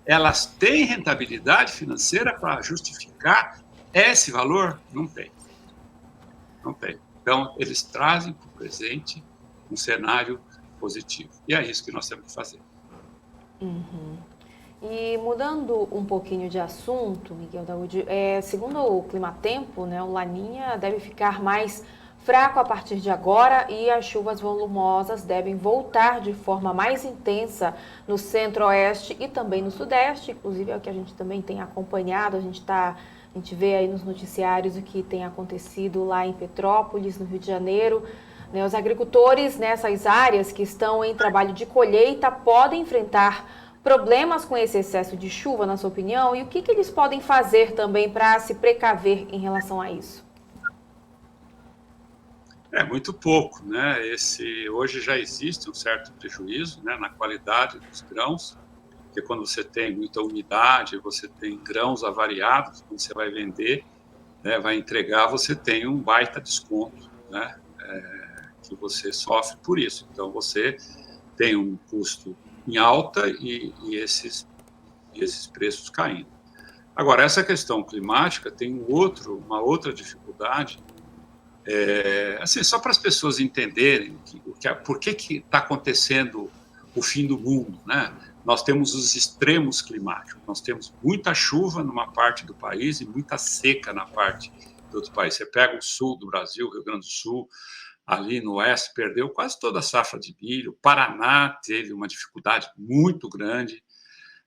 elas têm rentabilidade financeira para justificar esse valor? Não tem. Não tem. Então, eles trazem para o presente um cenário positivo. E é isso que nós temos que fazer. E mudando um pouquinho de assunto, Miguel Daoud, segundo o Climatempo, né, o Laninha deve ficar mais fraco a partir de agora e as chuvas volumosas devem voltar de forma mais intensa no centro-oeste e também no sudeste, inclusive é o que a gente também tem acompanhado, a gente vê aí nos noticiários o que tem acontecido lá em Petrópolis, no Rio de Janeiro. Né, os agricultores nessas áreas que estão em trabalho de colheita podem enfrentar problemas com esse excesso de chuva, na sua opinião, e o que eles podem fazer também para se precaver em relação a isso? Muito pouco, né? Hoje já existe um certo prejuízo, né, na qualidade dos grãos, porque quando você tem muita umidade, você tem grãos avariados, quando você vai vender, né, vai entregar, você tem um baita desconto, né, que você sofre por isso. Então, você tem um custo em alta e esses preços caindo. Agora, essa questão climática tem uma outra dificuldade, assim, só para as pessoas entenderem por que está acontecendo o fim do mundo, né? Nós temos os extremos climáticos, nós temos muita chuva numa parte do país e muita seca na parte do outro país. Você pega o sul do Brasil, Rio Grande do Sul, ali no oeste, perdeu quase toda a safra de milho. O Paraná teve uma dificuldade muito grande,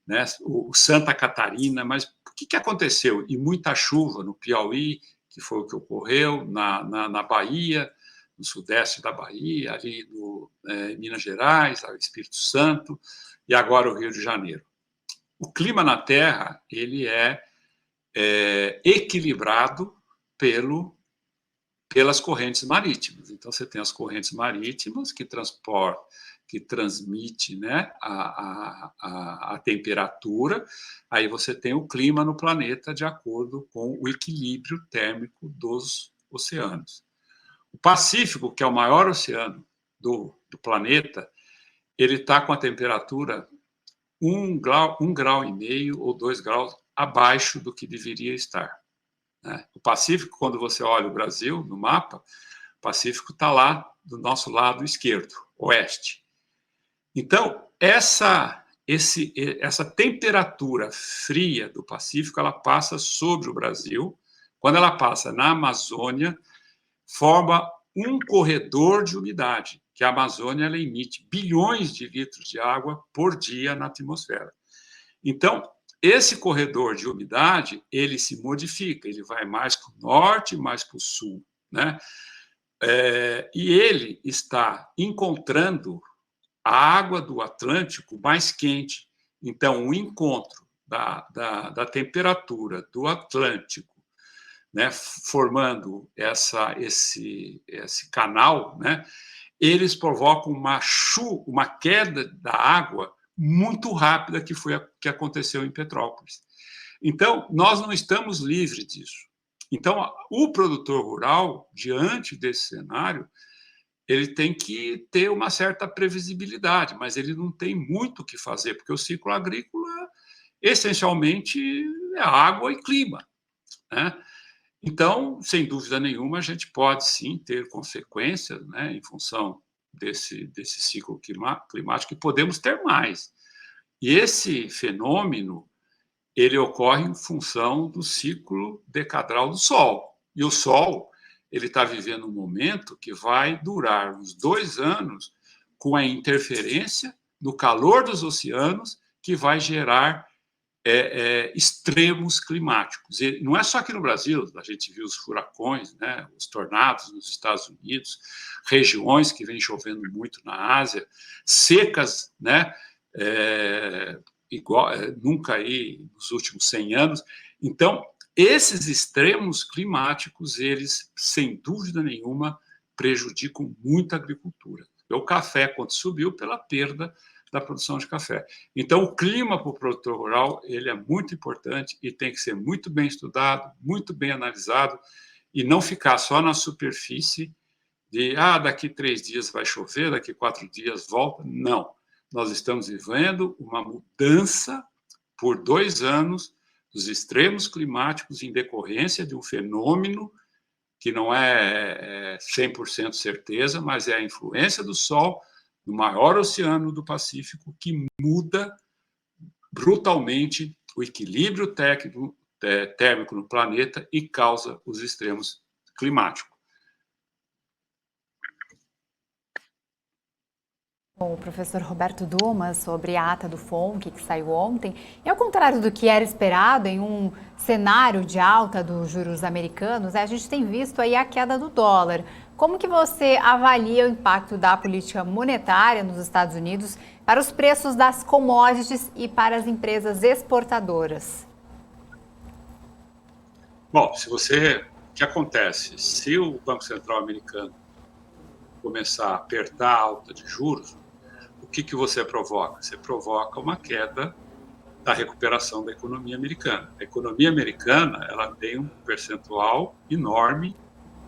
né? O Santa Catarina, mas o que aconteceu? E muita chuva no Piauí, que foi o que ocorreu, na Bahia, no sudeste da Bahia, ali no Minas Gerais, Espírito Santo, e agora o Rio de Janeiro. O clima na Terra ele é equilibrado pelas correntes marítimas. Então, você tem as correntes marítimas que transmite, né, a temperatura, aí você tem o clima no planeta de acordo com o equilíbrio térmico dos oceanos. O Pacífico, que é o maior oceano do planeta, ele está com a temperatura 1,5 grau ou 2 graus abaixo do que deveria estar. Né? O Pacífico, quando você olha o Brasil no mapa, o Pacífico está lá do nosso lado esquerdo, oeste. Então, essa temperatura fria do Pacífico, ela passa sobre o Brasil. Quando ela passa na Amazônia, forma um corredor de umidade, que a Amazônia ela emite bilhões de litros de água por dia na atmosfera. Então, esse corredor de umidade, ele se modifica, ele vai mais para o norte, mais para o sul, né? E ele está encontrando a água do Atlântico mais quente. Então, o encontro da temperatura do Atlântico, né, formando esse canal, né, eles provocam uma queda da água muito rápida, que foi que aconteceu em Petrópolis. Então, nós não estamos livres disso. Então, o produtor rural, diante desse cenário, ele tem que ter uma certa previsibilidade, mas ele não tem muito o que fazer, porque o ciclo agrícola, essencialmente, é água e clima, né? Então, sem dúvida nenhuma, a gente pode sim ter consequências, né, em função desse ciclo climático, e podemos ter mais. E esse fenômeno, ele ocorre em função do ciclo decadral do Sol. E o Sol, ele está vivendo um momento que vai durar uns 2 anos, com a interferência no calor dos oceanos, que vai gerar extremos climáticos. E não é só aqui no Brasil, a gente viu os furacões, né, os tornados nos Estados Unidos, regiões que vêm chovendo muito na Ásia, secas, né, igual, nunca aí nos últimos 100 anos. Então, esses extremos climáticos, eles, sem dúvida nenhuma, prejudicam muito a agricultura. O café, quando subiu, pela perda da produção de café. Então, o clima para o produtor rural, ele é muito importante e tem que ser muito bem estudado, muito bem analisado, e não ficar só na superfície de, daqui 3 dias vai chover, daqui 4 dias volta. Não. Nós estamos vivendo uma mudança por 2 anos dos extremos climáticos em decorrência de um fenômeno que não é 100% certeza, mas é a influência do Sol no maior oceano do Pacífico, que muda brutalmente o equilíbrio térmico no planeta e causa os extremos climáticos. O professor Roberto Dumas, sobre a ata do FONC, que saiu ontem, e ao contrário do que era esperado em um cenário de alta dos juros americanos, a gente tem visto aí a queda do dólar. Como que você avalia o impacto da política monetária nos Estados Unidos para os preços das commodities e para as empresas exportadoras? Bom, o que acontece? Se o Banco Central americano começar a apertar a alta de juros, o que você provoca? Você provoca uma queda da recuperação da economia americana. A economia americana, ela tem um percentual enorme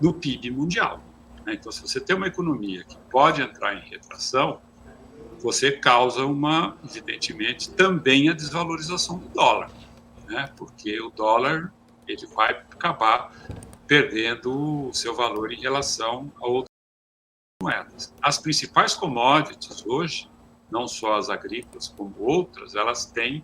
no PIB mundial. Então, se você tem uma economia que pode entrar em retração, você causa evidentemente, também a desvalorização do dólar, né? Porque o dólar, ele vai acabar perdendo o seu valor em relação a outras moedas. As principais commodities hoje, não só as agrícolas como outras, elas têm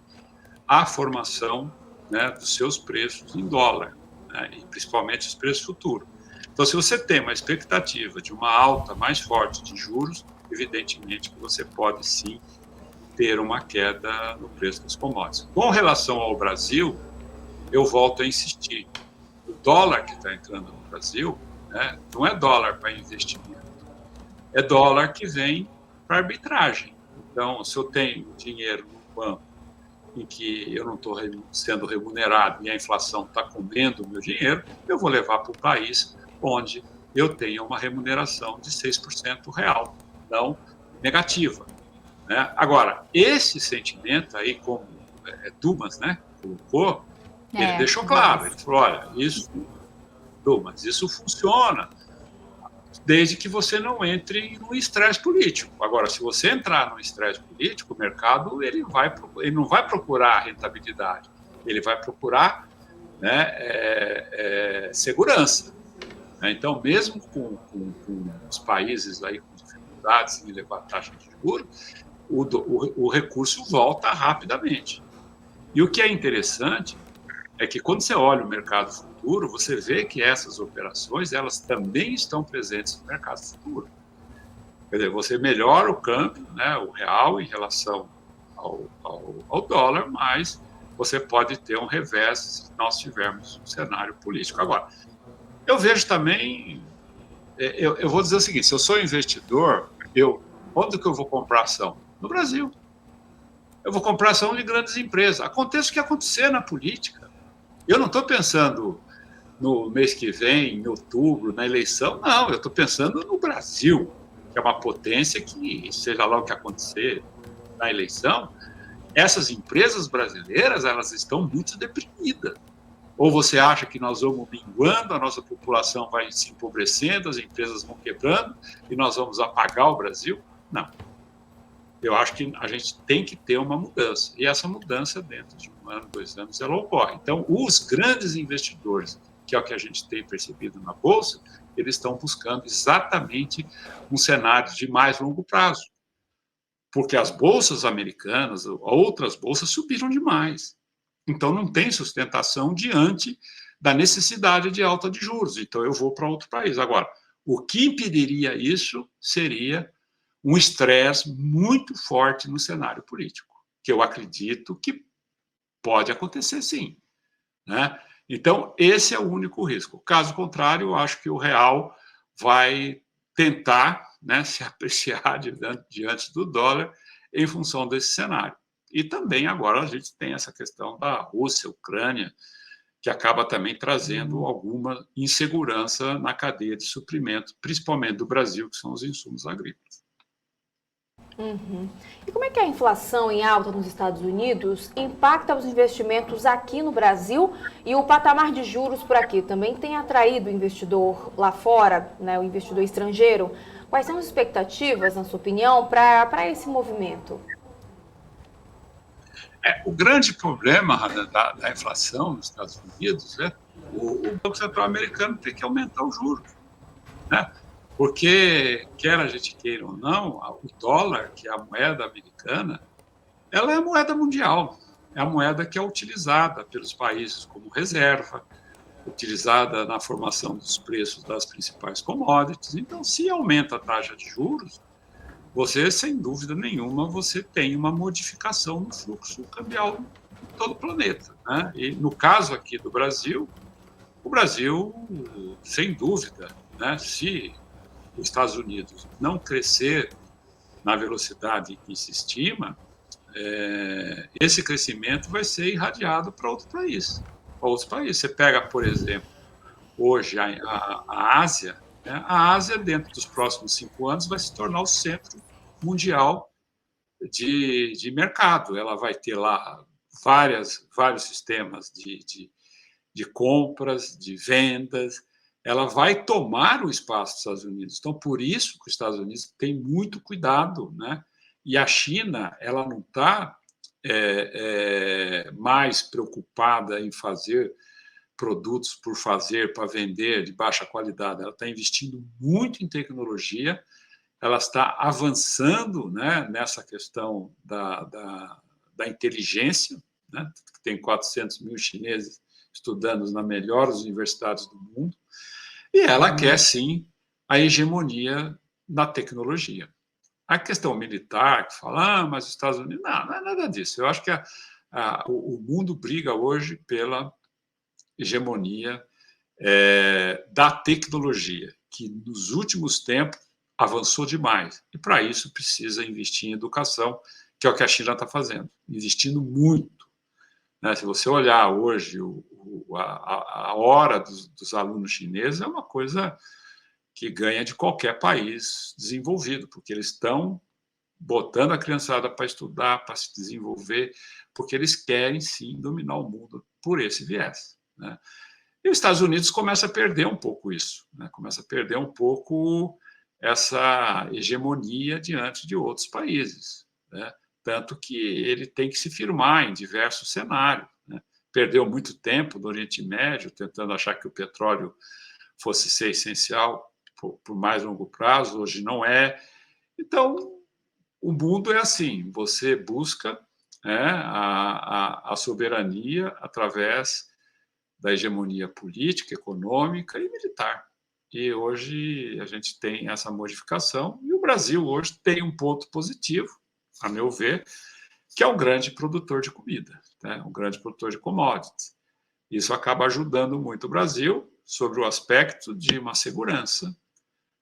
a formação, né, dos seus preços em dólar, né, e principalmente os preços futuros. Então, se você tem uma expectativa de uma alta mais forte de juros, evidentemente que você pode sim ter uma queda no preço das commodities. Com relação ao Brasil, eu volto a insistir. O dólar que está entrando no Brasil, né, não é dólar para investimento, é dólar que vem para arbitragem. Então, se eu tenho dinheiro no banco em que eu não estou sendo remunerado e a inflação está comendo o meu dinheiro, eu vou levar para o país onde eu tenha uma remuneração de 6% real, não negativa, né? Agora, esse sentimento aí, como Dumas, né, colocou, ele deixou claro, ele falou, olha, Dumas, isso funciona desde que você não entre no estresse político. Agora, se você entrar no estresse político, o mercado ele não vai procurar rentabilidade, ele vai procurar, né, segurança. Então, mesmo com os países aí com dificuldades em levar a taxa de juros, o recurso volta rapidamente. E o que é interessante é que quando você olha o mercado futuro, você vê que essas operações, elas também estão presentes no mercado futuro. Quer dizer, você melhora o câmbio, né, o real, em relação ao dólar, mas você pode ter um revés se nós tivermos um cenário político. Agora, eu vejo também, eu vou dizer o seguinte, se eu sou investidor, onde que eu vou comprar ação? No Brasil. Eu vou comprar ação de grandes empresas. Aconteça o que acontecer na política. Eu não estou pensando no mês que vem, em outubro, na eleição, não, eu estou pensando no Brasil, que é uma potência que, seja lá o que acontecer na eleição, essas empresas brasileiras, elas estão muito deprimidas. Ou você acha que nós vamos minguando, a nossa população vai se empobrecendo, as empresas vão quebrando e nós vamos apagar o Brasil? Não. Eu acho que a gente tem que ter uma mudança. E essa mudança, dentro de 1 ano, 2 anos, ela ocorre. Então, os grandes investidores, que é o que a gente tem percebido na Bolsa, eles estão buscando exatamente um cenário de mais longo prazo. Porque as bolsas americanas, outras bolsas, subiram demais. Então, não tem sustentação diante da necessidade de alta de juros. Então, eu vou para outro país. Agora, o que impediria isso seria um estresse muito forte no cenário político, que eu acredito que pode acontecer, sim, né? Então, esse é o único risco. Caso contrário, eu acho que o real vai tentar, né, se apreciar diante do dólar em função desse cenário. E também agora a gente tem essa questão da Rússia, Ucrânia, que acaba também trazendo alguma insegurança na cadeia de suprimento, principalmente do Brasil, que são os insumos agrícolas. E como é que a inflação em alta nos Estados Unidos impacta os investimentos aqui no Brasil e o patamar de juros por aqui? Também tem atraído o investidor lá fora, né, o investidor estrangeiro? Quais são as expectativas, na sua opinião, para esse movimento? O grande problema da inflação nos Estados Unidos é o Banco Central americano tem que aumentar os juros, né? Porque, quer a gente queira ou não, o dólar, que é a moeda americana, ela é a moeda mundial, é a moeda que é utilizada pelos países como reserva, utilizada na formação dos preços das principais commodities. Então, se aumenta a taxa de juros, você, sem dúvida nenhuma, você tem uma modificação no fluxo cambial de todo o planeta, né? E no caso aqui do Brasil, o Brasil, sem dúvida, né, se os Estados Unidos não crescer na velocidade que se estima, esse crescimento vai ser irradiado para outros países. Você pega, por exemplo, hoje a Ásia, né? A Ásia, dentro dos próximos 5 anos, vai se tornar o centro mundial de mercado. Ela vai ter lá vários sistemas de compras, de vendas. Ela vai tomar o espaço dos Estados Unidos. Então, por isso que os Estados Unidos têm muito cuidado, né? E a China, ela não está mais preocupada em fazer produtos por fazer, para vender de baixa qualidade. Ela está investindo muito em tecnologia, ela está avançando, né, nessa questão da inteligência, né? Tem 400 mil chineses estudando nas melhores universidades do mundo, e ela quer, sim, a hegemonia na tecnologia. A questão militar, que fala, mas os Estados Unidos... Não é nada disso. Eu acho que o mundo briga hoje pela hegemonia da tecnologia, que nos últimos tempos avançou demais. E, para isso, precisa investir em educação, que é o que a China está fazendo, investindo muito, né? Se você olhar hoje a hora dos alunos chineses, é uma coisa que ganha de qualquer país desenvolvido, porque eles estão botando a criançada para estudar, para se desenvolver, porque eles querem, sim, dominar o mundo por esse viés, né? E os Estados Unidos começa a perder um pouco isso, né? Começa a perder um pouco essa hegemonia diante de outros países, né? Tanto que ele tem que se firmar em diversos cenários, né? Perdeu muito tempo no Oriente Médio, tentando achar que o petróleo fosse ser essencial por mais longo prazo, hoje não é. Então, o mundo é assim, você busca, né, a soberania através da hegemonia política, econômica e militar. E hoje a gente tem essa modificação, e o Brasil hoje tem um ponto positivo, a meu ver, que é um grande produtor de comida, né? Um grande produtor de commodities. Isso acaba ajudando muito o Brasil sobre o aspecto de uma segurança.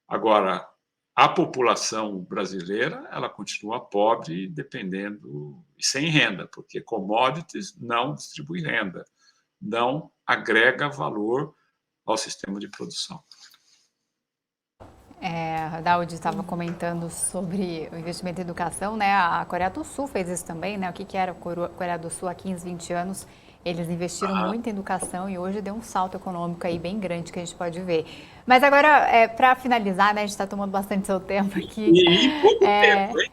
Agora, a população brasileira, ela continua pobre, dependendo e sem renda, porque commodities não distribui renda, não agrega valor ao sistema de produção. A Daudi estava comentando sobre o investimento em educação, né? A Coreia do Sul fez isso também, né? O que era a Coreia do Sul há 15, 20 anos? Eles investiram muito em educação e hoje deu um salto econômico aí bem grande que a gente pode ver. Mas agora, para finalizar, né, a gente está tomando bastante seu tempo aqui. E em pouco tempo, hein?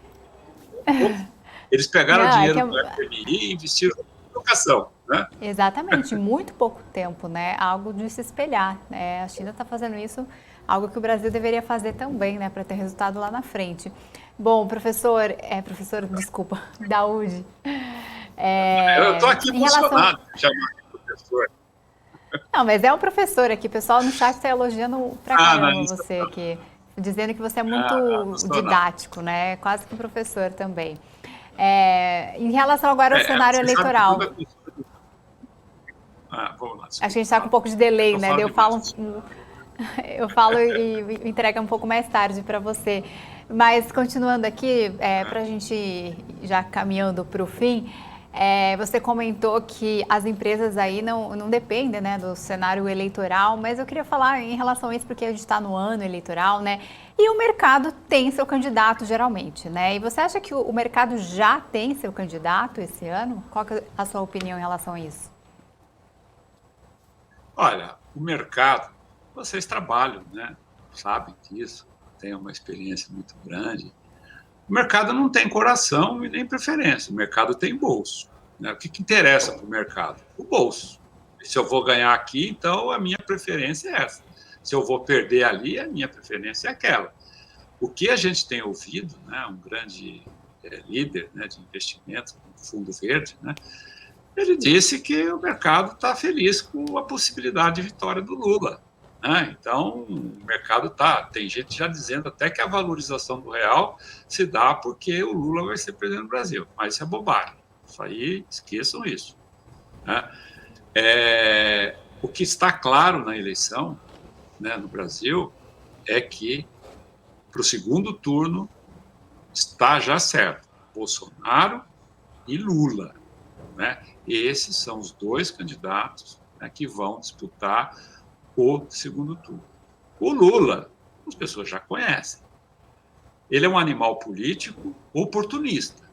Eles pegaram o Não, dinheiro do FMI e investiram em educação, né? exatamente, em muito pouco tempo, né? Algo de se espelhar, né? A China está fazendo isso, algo que o Brasil deveria fazer também, né? Para ter resultado lá na frente. Bom, desculpa, Daúde. Eu estou aqui emocionado de chamar de professor. Não, mas é um professor aqui, o pessoal no chat está elogiando pra caramba você aqui, dizendo que você é muito didático, né? Quase que um professor também. Em relação agora ao cenário eleitoral. Vamos lá, acho que a gente está com um pouco de delay, né? Eu falo e entrega um pouco mais tarde para você. Mas continuando aqui, para a gente ir já caminhando para o fim, você comentou que as empresas aí não dependem, né, do cenário eleitoral, mas eu queria falar em relação a isso porque a gente está no ano eleitoral, né? E o mercado tem seu candidato geralmente, né? E você acha que o mercado já tem seu candidato esse ano? Qual que é a sua opinião em relação a isso? Olha, o mercado, vocês trabalham, né? Sabem disso, têm uma experiência muito grande. O mercado não tem coração e nem preferência, o mercado tem bolso, né? O que interessa para o mercado? O bolso. E se eu vou ganhar aqui, então a minha preferência é essa. Se eu vou perder ali, a minha preferência é aquela. O que a gente tem ouvido, né, um grande líder, né, de investimento, um fundo verde, né, ele disse que o mercado está feliz com a possibilidade de vitória do Lula, né? Então, o mercado tem gente já dizendo até que a valorização do real se dá porque o Lula vai ser presidente do Brasil. Mas isso é bobagem. Isso aí, esqueçam isso, né? O que está claro na eleição, né, no Brasil é que, para o segundo turno, está já certo Bolsonaro e Lula, né? Esses são os dois candidatos, né, que vão disputar o segundo turno. O Lula, as pessoas já conhecem. Ele é um animal político oportunista.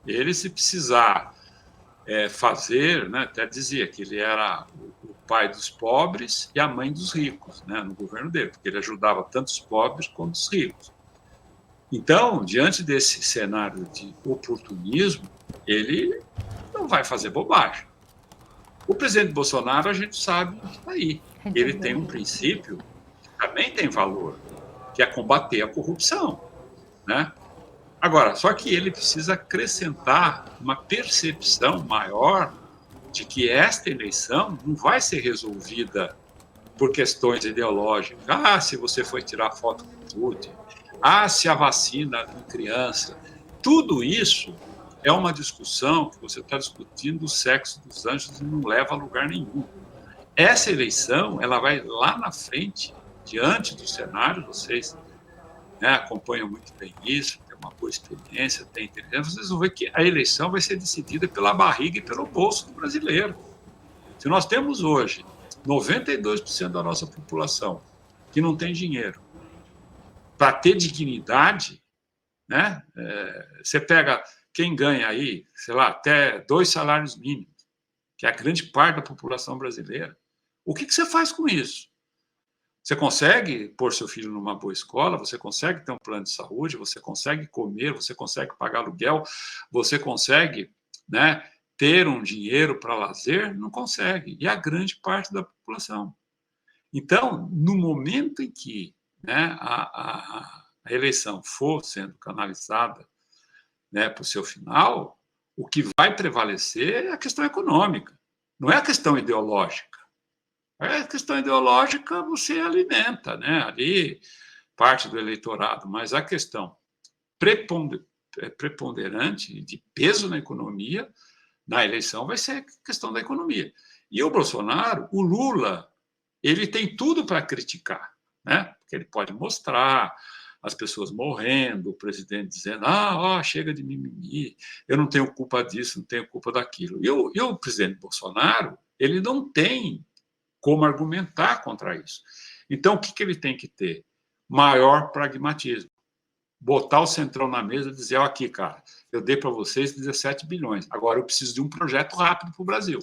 Ele, se precisar fazer, né, até dizia que ele era o pai dos pobres e a mãe dos ricos, né, no governo dele, porque ele ajudava tanto os pobres quanto os ricos. Então, diante desse cenário de oportunismo, ele não vai fazer bobagem. O presidente Bolsonaro, a gente sabe que está aí. Ele tem um princípio que também tem valor, que é combater a corrupção, né? Agora, só que ele precisa acrescentar uma percepção maior de que esta eleição não vai ser resolvida por questões ideológicas. Se você foi tirar foto com Putin, se a vacina em criança. Tudo isso é uma discussão que você está discutindo o sexo dos anjos e não leva a lugar nenhum. Essa eleição, ela vai lá na frente, diante do cenário, vocês, né, acompanham muito bem isso, têm uma boa experiência, têm inteligência, vocês vão ver que a eleição vai ser decidida pela barriga e pelo bolso do brasileiro. Se nós temos hoje 92% da nossa população que não tem dinheiro para ter dignidade, né, você pega quem ganha aí, sei lá, até 2 salários mínimos, que é a grande parte da população brasileira, o que você faz com isso? Você consegue pôr seu filho numa boa escola, você consegue ter um plano de saúde, você consegue comer, você consegue pagar aluguel, você consegue, né, ter um dinheiro para lazer? Não consegue. E a grande parte da população. Então, no momento em que, né, a eleição for sendo canalizada, né, para o seu final, o que vai prevalecer é a questão econômica, não é a questão ideológica. A questão ideológica você alimenta, né, ali parte do eleitorado, mas a questão preponderante de peso na economia, na eleição, vai ser a questão da economia. E o Bolsonaro, o Lula, ele tem tudo para criticar, né? Porque ele pode mostrar as pessoas morrendo, o presidente dizendo, chega de mimimi, eu não tenho culpa disso, não tenho culpa daquilo. E o presidente Bolsonaro, ele não tem como argumentar contra isso. Então, o que ele tem que ter? Maior pragmatismo. Botar o Centrão na mesa e dizer, aqui, cara, eu dei para vocês 17 bilhões, agora eu preciso de um projeto rápido para o Brasil.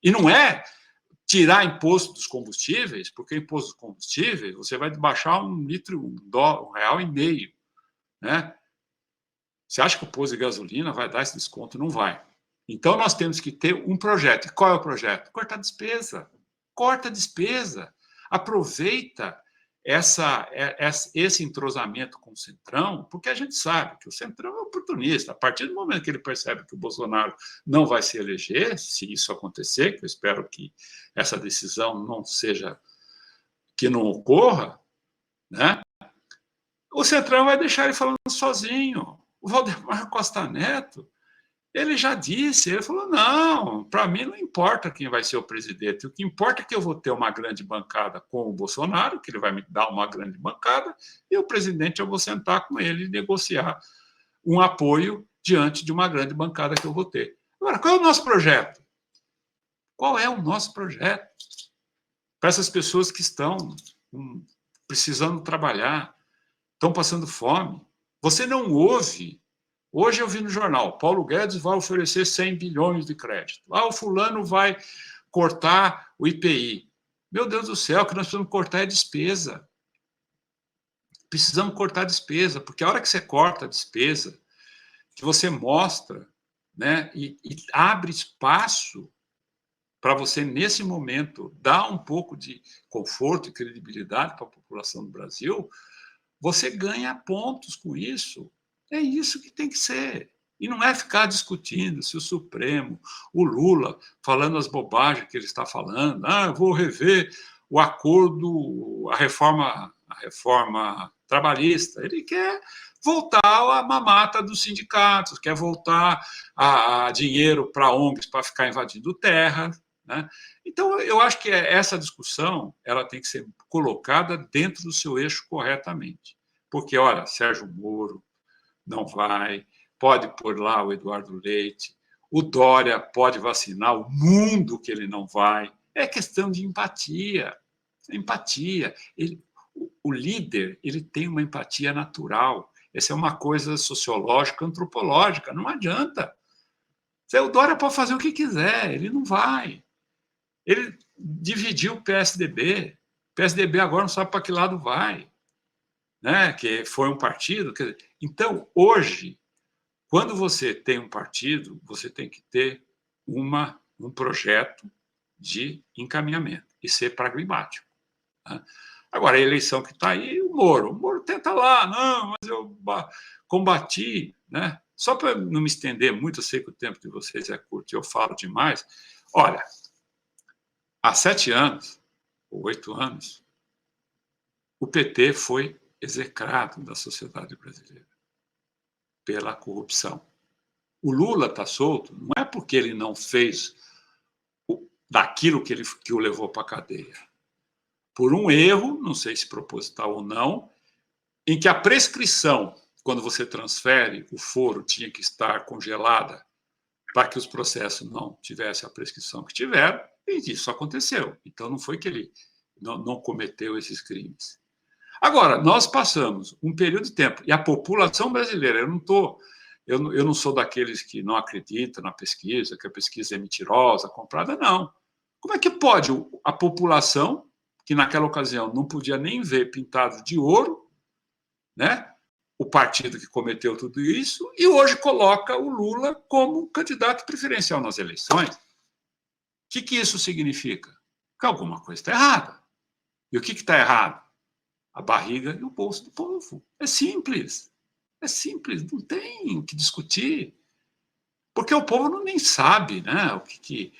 E não é tirar imposto dos combustíveis, porque imposto dos combustíveis você vai baixar um litro, R$1,50, né? Você acha que o posto de gasolina vai dar esse desconto? Não vai. Então, nós temos que ter um projeto. E qual é o projeto? Cortar despesa. Corta despesa. Aproveita esse entrosamento com o Centrão, porque a gente sabe que o Centrão é oportunista. A partir do momento que ele percebe que o Bolsonaro não vai se eleger, se isso acontecer, que eu espero que essa decisão não seja, que não ocorra, né? O Centrão vai deixar ele falando sozinho. O Valdemar Costa Neto, ele já disse, ele falou, não, para mim não importa quem vai ser o presidente, o que importa é que eu vou ter uma grande bancada com o Bolsonaro, que ele vai me dar uma grande bancada, e o presidente eu vou sentar com ele e negociar um apoio diante de uma grande bancada que eu vou ter. Agora, qual é o nosso projeto? Qual é o nosso projeto? Para essas pessoas que estão precisando trabalhar, estão passando fome. Você não ouve. Hoje eu vi no jornal, Paulo Guedes vai oferecer 100 bilhões de crédito. O fulano vai cortar o IPI. Meu Deus do céu, o que nós precisamos cortar é despesa. Precisamos cortar despesa, porque a hora que você corta a despesa, que você mostra, né, e abre espaço para você, nesse momento, dar um pouco de conforto e credibilidade para a população do Brasil, você ganha pontos com isso. É isso que tem que ser. E não é ficar discutindo se o Supremo, o Lula, falando as bobagens que ele está falando, eu vou rever o acordo, a reforma trabalhista. Ele quer voltar à mamata dos sindicatos, quer voltar a dinheiro para ONGs para ficar invadindo terra, né? Então, eu acho que essa discussão ela tem que ser colocada dentro do seu eixo corretamente. Porque, olha, Sérgio Moro não vai, pode pôr lá o Eduardo Leite, o Dória pode vacinar o mundo que ele não vai. É questão de empatia. Empatia. O líder ele tem uma empatia natural. Essa é uma coisa sociológica, antropológica. Não adianta. O Dória pode fazer o que quiser, ele não vai. Ele dividiu o PSDB. O PSDB agora não sabe para que lado vai. Né? Que foi um partido. Então, hoje, quando você tem um partido, você tem que ter um projeto de encaminhamento e ser pragmático. Né? Agora, a eleição que está aí, o Moro tenta lá, não, mas eu combati, né? Só para não me estender muito, eu sei que o tempo de vocês é curto e eu falo demais. Olha, há 7 anos, ou 8 anos, o PT foi execrado da sociedade brasileira pela corrupção. O Lula está solto, não é porque ele não fez daquilo que o levou para a cadeia. Por um erro, não sei se proposital ou não, em que a prescrição, quando você transfere o foro, tinha que estar congelada para que os processos não tivessem a prescrição que tiveram, e isso aconteceu. Então, não foi que ele não cometeu esses crimes. Agora, nós passamos um período de tempo, e a população brasileira, eu não sou daqueles que não acreditam na pesquisa, que a pesquisa é mentirosa, comprada, não. Como é que pode a população, que naquela ocasião não podia nem ver pintado de ouro, né, o partido que cometeu tudo isso, e hoje coloca o Lula como candidato preferencial nas eleições? O que isso significa? Que alguma coisa está errada. E o que está errado? A barriga e o bolso do povo. É simples, não tem o que discutir. Porque o povo nem sabe, né, o que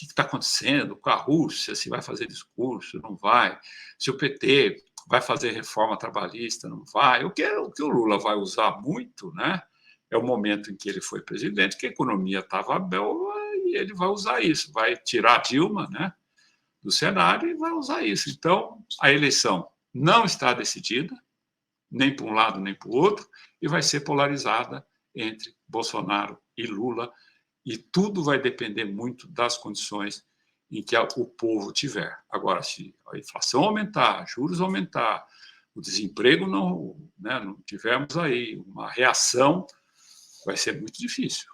está acontecendo com a Rússia, se vai fazer discurso, não vai, se o PT vai fazer reforma trabalhista, não vai. O que o Lula vai usar muito, né, é o momento em que ele foi presidente, que a economia estava boa, e ele vai usar isso, vai tirar a Dilma, né, do cenário e vai usar isso. Então, a eleição não está decidida, nem para um lado nem para o outro, e vai ser polarizada entre Bolsonaro e Lula, e tudo vai depender muito das condições em que o povo tiver. Agora, se a inflação aumentar, juros aumentar, o desemprego não tivermos aí uma reação, vai ser muito difícil.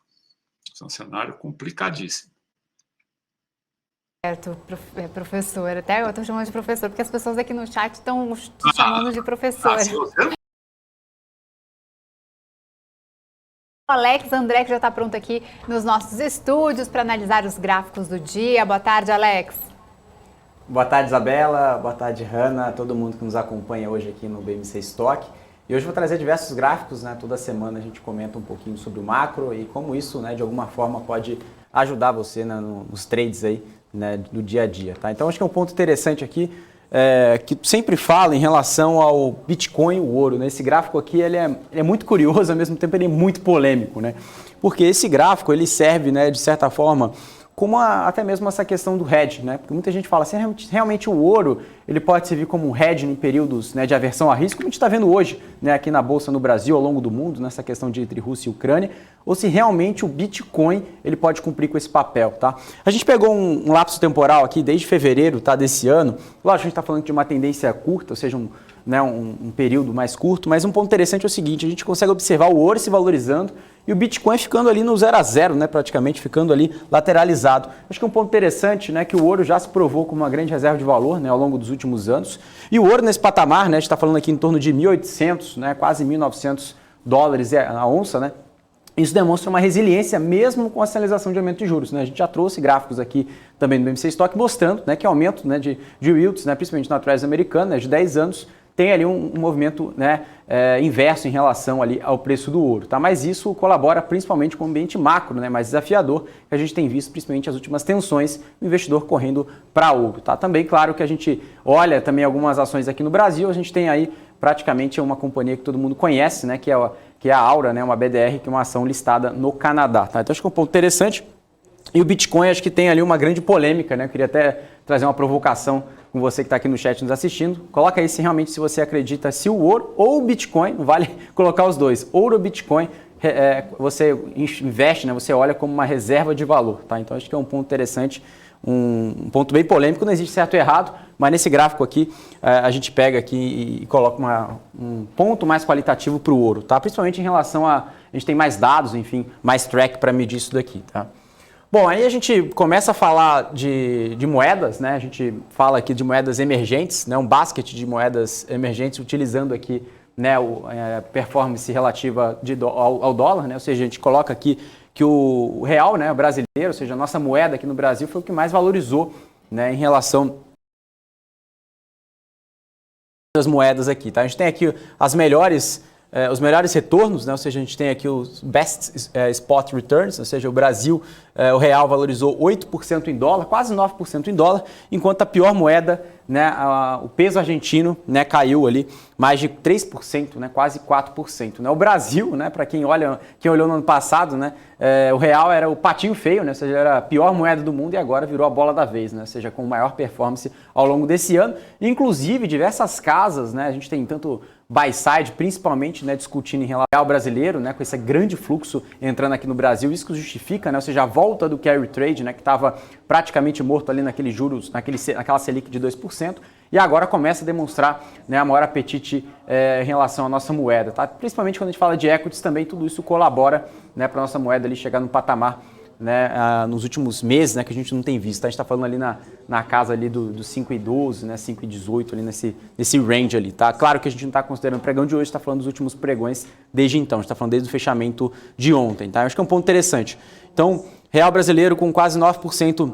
É um cenário complicadíssimo. Certo, professor. Até eu estou chamando de professor, porque as pessoas aqui no chat estão te chamando de professor. Se você não Alex André, que já está pronto aqui nos nossos estúdios para analisar os gráficos do dia. Boa tarde, Alex. Boa tarde, Isabela. Boa tarde, Hanna. Todo mundo que nos acompanha hoje aqui no BMC Stock. E hoje vou trazer diversos gráficos, né? Toda semana a gente comenta um pouquinho sobre o macro e como isso, né, de alguma forma pode ajudar você, né, nos trades aí, né, do dia a dia, tá? Então acho que é um ponto interessante aqui, que sempre fala em relação ao Bitcoin e o ouro, né? Esse gráfico aqui ele é muito curioso, ao mesmo tempo ele é muito polêmico, né? Porque esse gráfico ele serve, né, de certa forma, como até mesmo essa questão do hedge, né? Porque muita gente fala assim, realmente o ouro ele pode servir como um hedge em períodos, né, de aversão a risco, como a gente está vendo hoje, né, aqui na Bolsa no Brasil, ao longo do mundo, nessa questão de entre Rússia e Ucrânia, ou se realmente o Bitcoin ele pode cumprir com esse papel, tá? A gente pegou um lapso temporal aqui desde fevereiro, tá, desse ano. Lógico, a gente está falando de uma tendência curta, ou seja, um período mais curto, mas um ponto interessante é o seguinte, a gente consegue observar o ouro se valorizando e o Bitcoin ficando ali no 0 a 0, né, praticamente ficando ali lateralizado. Acho que é um ponto interessante, né, que o ouro já se provou como uma grande reserva de valor, né, ao longo dos últimos anos. E o ouro nesse patamar, né, a gente está falando aqui em torno de 1.800, né, quase 1.900 dólares a onça, né? Isso demonstra uma resiliência mesmo com a sinalização de aumento de juros, né? A gente já trouxe gráficos aqui também no BMC Stock mostrando, né, que o aumento, né, de yields, né, principalmente na Treasury americana, né, de 10 anos, tem ali um movimento, né, inverso em relação ali ao preço do ouro, tá? Mas isso colabora principalmente com o ambiente macro, né, mais desafiador que a gente tem visto, principalmente as últimas tensões, o investidor correndo para ouro, tá? Também, claro que a gente olha também algumas ações aqui no Brasil, a gente tem aí praticamente uma companhia que todo mundo conhece, né, que é a Aura, né, uma BDR, que é uma ação listada no Canadá, tá? Então acho que é um ponto interessante. E o Bitcoin acho que tem ali uma grande polêmica, né? Eu queria até trazer uma provocação com você que está aqui no chat nos assistindo. Coloca aí se realmente você acredita se o ouro ou o Bitcoin, não vale colocar os dois, ouro ou Bitcoin, você investe, né? Você olha como uma reserva de valor, tá? Então acho que é um ponto interessante, um ponto bem polêmico, não existe certo ou errado, mas nesse gráfico aqui a gente pega aqui e coloca um ponto mais qualitativo para o ouro, tá? Principalmente em relação a gente tem mais dados, enfim, mais track para medir isso daqui, tá? Bom, aí a gente começa a falar de moedas, né? A gente fala aqui de moedas emergentes, né? Um basket de moedas emergentes utilizando aqui, né, a performance relativa ao dólar, né? Ou seja, a gente coloca aqui que o real, né, o brasileiro, ou seja, a nossa moeda aqui no Brasil foi o que mais valorizou, né, em relação às moedas aqui, tá? A gente tem aqui os melhores retornos, né? Ou seja, a gente tem aqui os best spot returns, ou seja, o Brasil, o real valorizou 8% em dólar, quase 9% em dólar, enquanto a pior moeda, né, o peso argentino, né, caiu ali mais de 3%, né, quase 4%. Né? O Brasil, né, para quem olhou no ano passado, né, o real era o patinho feio, né, ou seja, era a pior moeda do mundo e agora virou a bola da vez, né, ou seja, com maior performance ao longo desse ano. Inclusive, diversas casas, né, a gente tem tanto buy side, principalmente, né, discutindo em relação ao brasileiro, né, com esse grande fluxo entrando aqui no Brasil, isso que justifica, né, ou seja, a volta do carry trade, né, que estava praticamente morto ali naqueles juros, naquela Selic de 2%, e agora começa a demonstrar, né, maior apetite em relação à nossa moeda, tá? Principalmente quando a gente fala de equities também, tudo isso colabora, né, para a nossa moeda ali chegar no patamar, né, nos últimos meses, né, que a gente não tem visto. A gente está falando ali na casa ali do 5,12, né, 5,18 ali nesse range ali, tá? Claro que a gente não está considerando o pregão de hoje, está falando dos últimos pregões desde então, a gente está falando desde o fechamento de ontem, tá? Eu acho que é um ponto interessante. Então, real brasileiro com quase 9%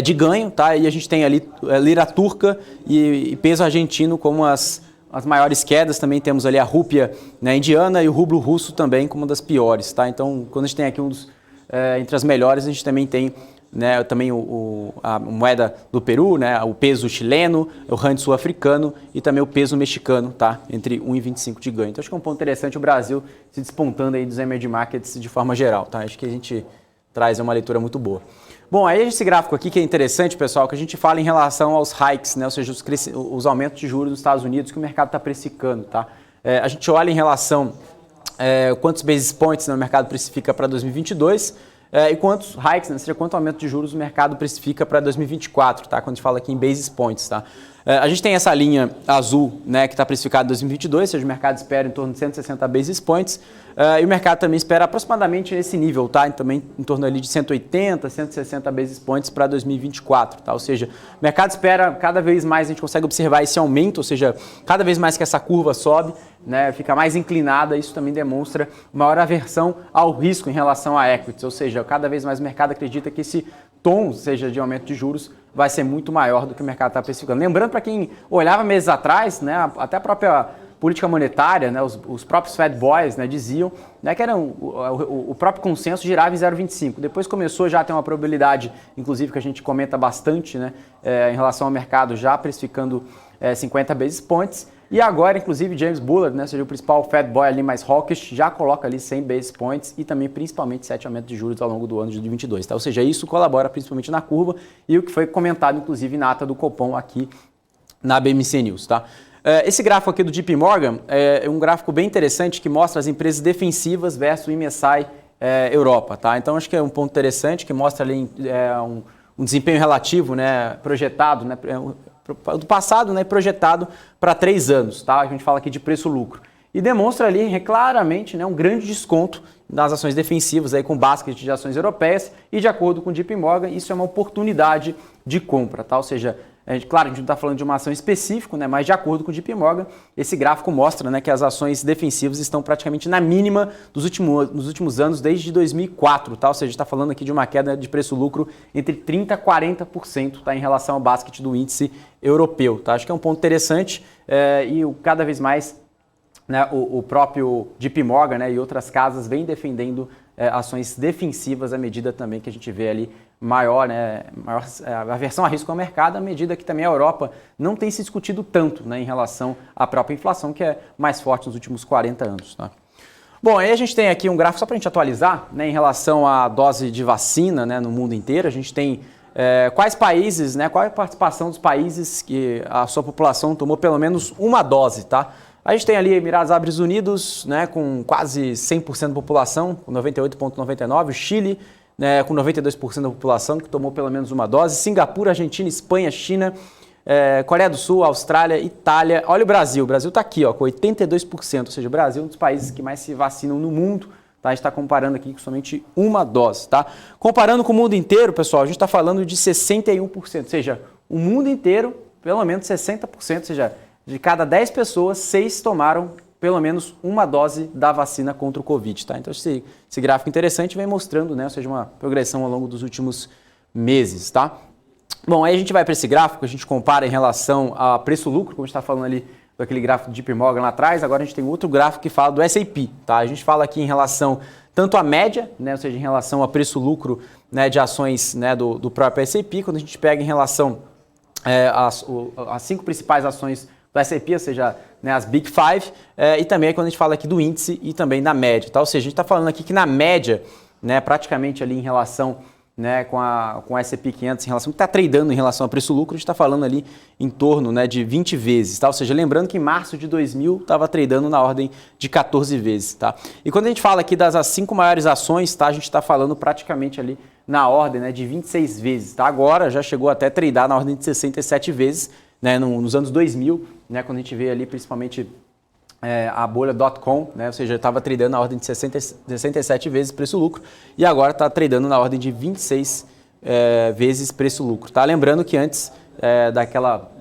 de ganho, tá? E a gente tem ali lira turca e peso argentino como as maiores quedas. Também temos ali a rúpia, né, indiana e o rublo russo também como uma das piores, tá? Então, quando a gente tem aqui entre as melhores, a gente também tem, né, também a moeda do Peru, né, o peso chileno, o rand sul-africano e também o peso mexicano, tá, entre 1 e 25 de ganho. Então acho que é um ponto interessante o Brasil se despontando aí dos emerging markets de forma geral, tá? Acho que a gente traz uma leitura muito boa. Bom, aí esse gráfico aqui que é interessante, pessoal, que a gente fala em relação aos hikes, né, ou seja, os aumentos de juros nos Estados Unidos que o mercado está precificando, tá? A gente olha em relação quantos basis points, né, o mercado precifica para 2022, e quantos hikes, né, ou seja, quanto aumento de juros o mercado precifica para 2024, tá? Quando a gente fala aqui em basis points, tá? A gente tem essa linha azul, né, que está precificada em 2022, ou seja, o mercado espera em torno de 160 basis points, e o mercado também espera aproximadamente nesse nível, tá? Também em torno ali de 180, 160 basis points para 2024, tá? Ou seja, o mercado espera cada vez mais, a gente consegue observar esse aumento, ou seja, cada vez mais que essa curva sobe, né, fica mais inclinada, isso também demonstra maior aversão ao risco em relação a equities, ou seja, cada vez mais o mercado acredita que esse tom, seja de aumento de juros, vai ser muito maior do que o mercado está precificando. Lembrando, para quem olhava meses atrás, né, até a própria política monetária, né, os próprios Fed Boys, né, diziam, né, que o próprio consenso girava em 0,25. Depois começou já a ter uma probabilidade, inclusive que a gente comenta bastante, né, em relação ao mercado, já precificando 50 basis points. E agora, inclusive, James Bullard, né, seja o principal Fed Boy ali mais hawkish, já coloca ali 100 basis points e também principalmente 7 aumentos de juros ao longo do ano de 2022. Tá? Ou seja, isso colabora principalmente na curva e o que foi comentado, inclusive, na ata do Copom aqui na BMC News. Tá? Esse gráfico aqui do JP Morgan é um gráfico bem interessante que mostra as empresas defensivas versus o MSCI Europa. Tá? Então, acho que é um ponto interessante que mostra ali um desempenho relativo, né, projetado, né, do passado, né, projetado para 3 anos, tá? A gente fala aqui de preço-lucro. E demonstra ali claramente, né, um grande desconto nas ações defensivas aí, com basket de ações europeias e de acordo com o JP Morgan, isso é uma oportunidade de compra, tá? Ou seja, claro, a gente não está falando de uma ação específica, né, mas de acordo com o JP Morgan, esse gráfico mostra, né, que as ações defensivas estão praticamente na mínima nos últimos anos, desde 2004. Tá? Ou seja, a gente está falando aqui de uma queda de preço-lucro entre 30% a 40%, tá, em relação ao basket do índice europeu. Tá? Acho que é um ponto interessante e cada vez mais, né, o próprio JP Morgan, né, e outras casas vêm defendendo ações defensivas à medida também que a gente vê ali maior aversão a risco ao mercado, à medida que também a Europa não tem se discutido tanto, né, em relação à própria inflação, que é mais forte nos últimos 40 anos. Tá? Bom, aí a gente tem aqui um gráfico só para a gente atualizar, né, em relação à dose de vacina, né, no mundo inteiro. A gente tem quais países, né, qual é a participação dos países que a sua população tomou pelo menos uma dose, tá? A gente tem ali Emirados Árabes Unidos, né, com quase 100% da população, com 98,99%, o Chile, né, com 92% da população que tomou pelo menos uma dose, Singapura, Argentina, Espanha, China, Coreia do Sul, Austrália, Itália. Olha o Brasil está aqui, ó, com 82%, ou seja, o Brasil é um dos países que mais se vacinam no mundo. Tá? A gente está comparando aqui com somente uma dose. Tá? Comparando com o mundo inteiro, pessoal, a gente está falando de 61%, ou seja, o mundo inteiro, pelo menos 60%, ou seja, de cada 10 pessoas, 6 tomaram pelo menos uma dose da vacina contra o Covid. Tá? Então, esse gráfico interessante vem mostrando, né, ou seja, uma progressão ao longo dos últimos meses. Tá? Bom, aí a gente vai para esse gráfico, a gente compara em relação a preço-lucro, como a gente está falando ali daquele gráfico de JP Morgan lá atrás. Agora a gente tem outro gráfico que fala do S&P. Tá? A gente fala aqui em relação tanto à média, né, ou seja, em relação a preço-lucro, né, de ações, né, do próprio S&P, quando a gente pega em relação às 5 principais ações do S&P, ou seja, né, as Big Five, e também quando a gente fala aqui do índice e também da média. Tá? Ou seja, a gente está falando aqui que na média, né, praticamente ali em relação, né, com o S&P 500, em relação que está tradando em relação a preço-lucro, a gente está falando ali em torno, né, de 20 vezes. Tá? Ou seja, lembrando que em março de 2000 estava tradando na ordem de 14 vezes. Tá? E quando a gente fala aqui das 5 maiores ações, tá, a gente está falando praticamente ali na ordem, né, de 26 vezes. Tá? Agora já chegou até a tradar na ordem de 67 vezes, né, nos anos 2000, né, quando a gente vê ali principalmente a bolha.com, né, ou seja, estava tradando na ordem de 67 vezes preço-lucro e agora está tradando na ordem de 26 vezes preço-lucro. Tá? Lembrando que antes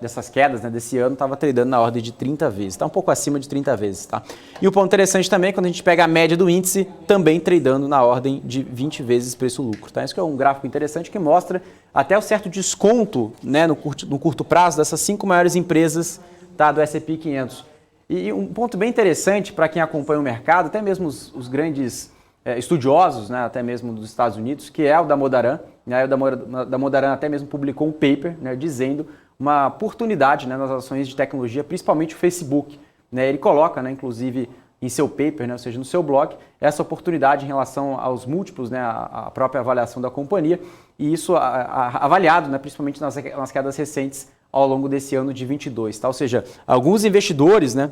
dessas quedas, né, desse ano, estava tradando na ordem de 30 vezes, está um pouco acima de 30 vezes. Tá? E o ponto interessante também, quando a gente pega a média do índice, também tradando na ordem de 20 vezes preço-lucro. Tá? Isso que é um gráfico interessante que mostra até o certo desconto, né, no curto prazo dessas 5 maiores empresas, tá, do S&P 500. E um ponto bem interessante para quem acompanha o mercado, até mesmo os grandes estudiosos, né, até mesmo dos Estados Unidos, que é o Damodaran. Né, o Damodaran até mesmo publicou um paper, né, dizendo uma oportunidade, né, nas ações de tecnologia, principalmente o Facebook. Né, ele coloca, né, inclusive, em seu paper, né, ou seja, no seu blog, essa oportunidade em relação aos múltiplos, né, a própria avaliação da companhia, e isso avaliado, né, principalmente nas quedas recentes ao longo desse ano de 22. Tá? Ou seja, alguns investidores, né,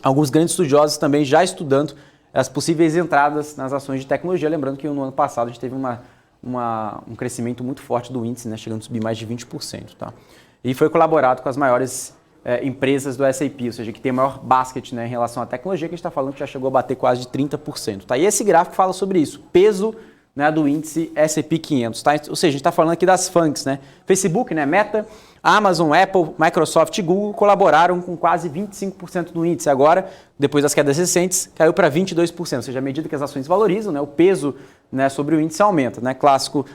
alguns grandes estudiosos também já estudando as possíveis entradas nas ações de tecnologia. Lembrando que no ano passado a gente teve um crescimento muito forte do índice, né, chegando a subir mais de 20%. Tá? E foi colaborado com as maiores empresas do S&P, ou seja, que tem maior basket, né, em relação à tecnologia, que a gente está falando que já chegou a bater quase de 30%. Tá? E esse gráfico fala sobre isso, peso, né, do índice S&P 500. Tá? Ou seja, a gente está falando aqui das FANGs, né? Facebook, né, Meta, Amazon, Apple, Microsoft e Google colaboraram com quase 25% do índice. Agora, depois das quedas recentes, caiu para 22%. Ou seja, à medida que as ações valorizam, né, o peso, né, sobre o índice aumenta. Né? Clássico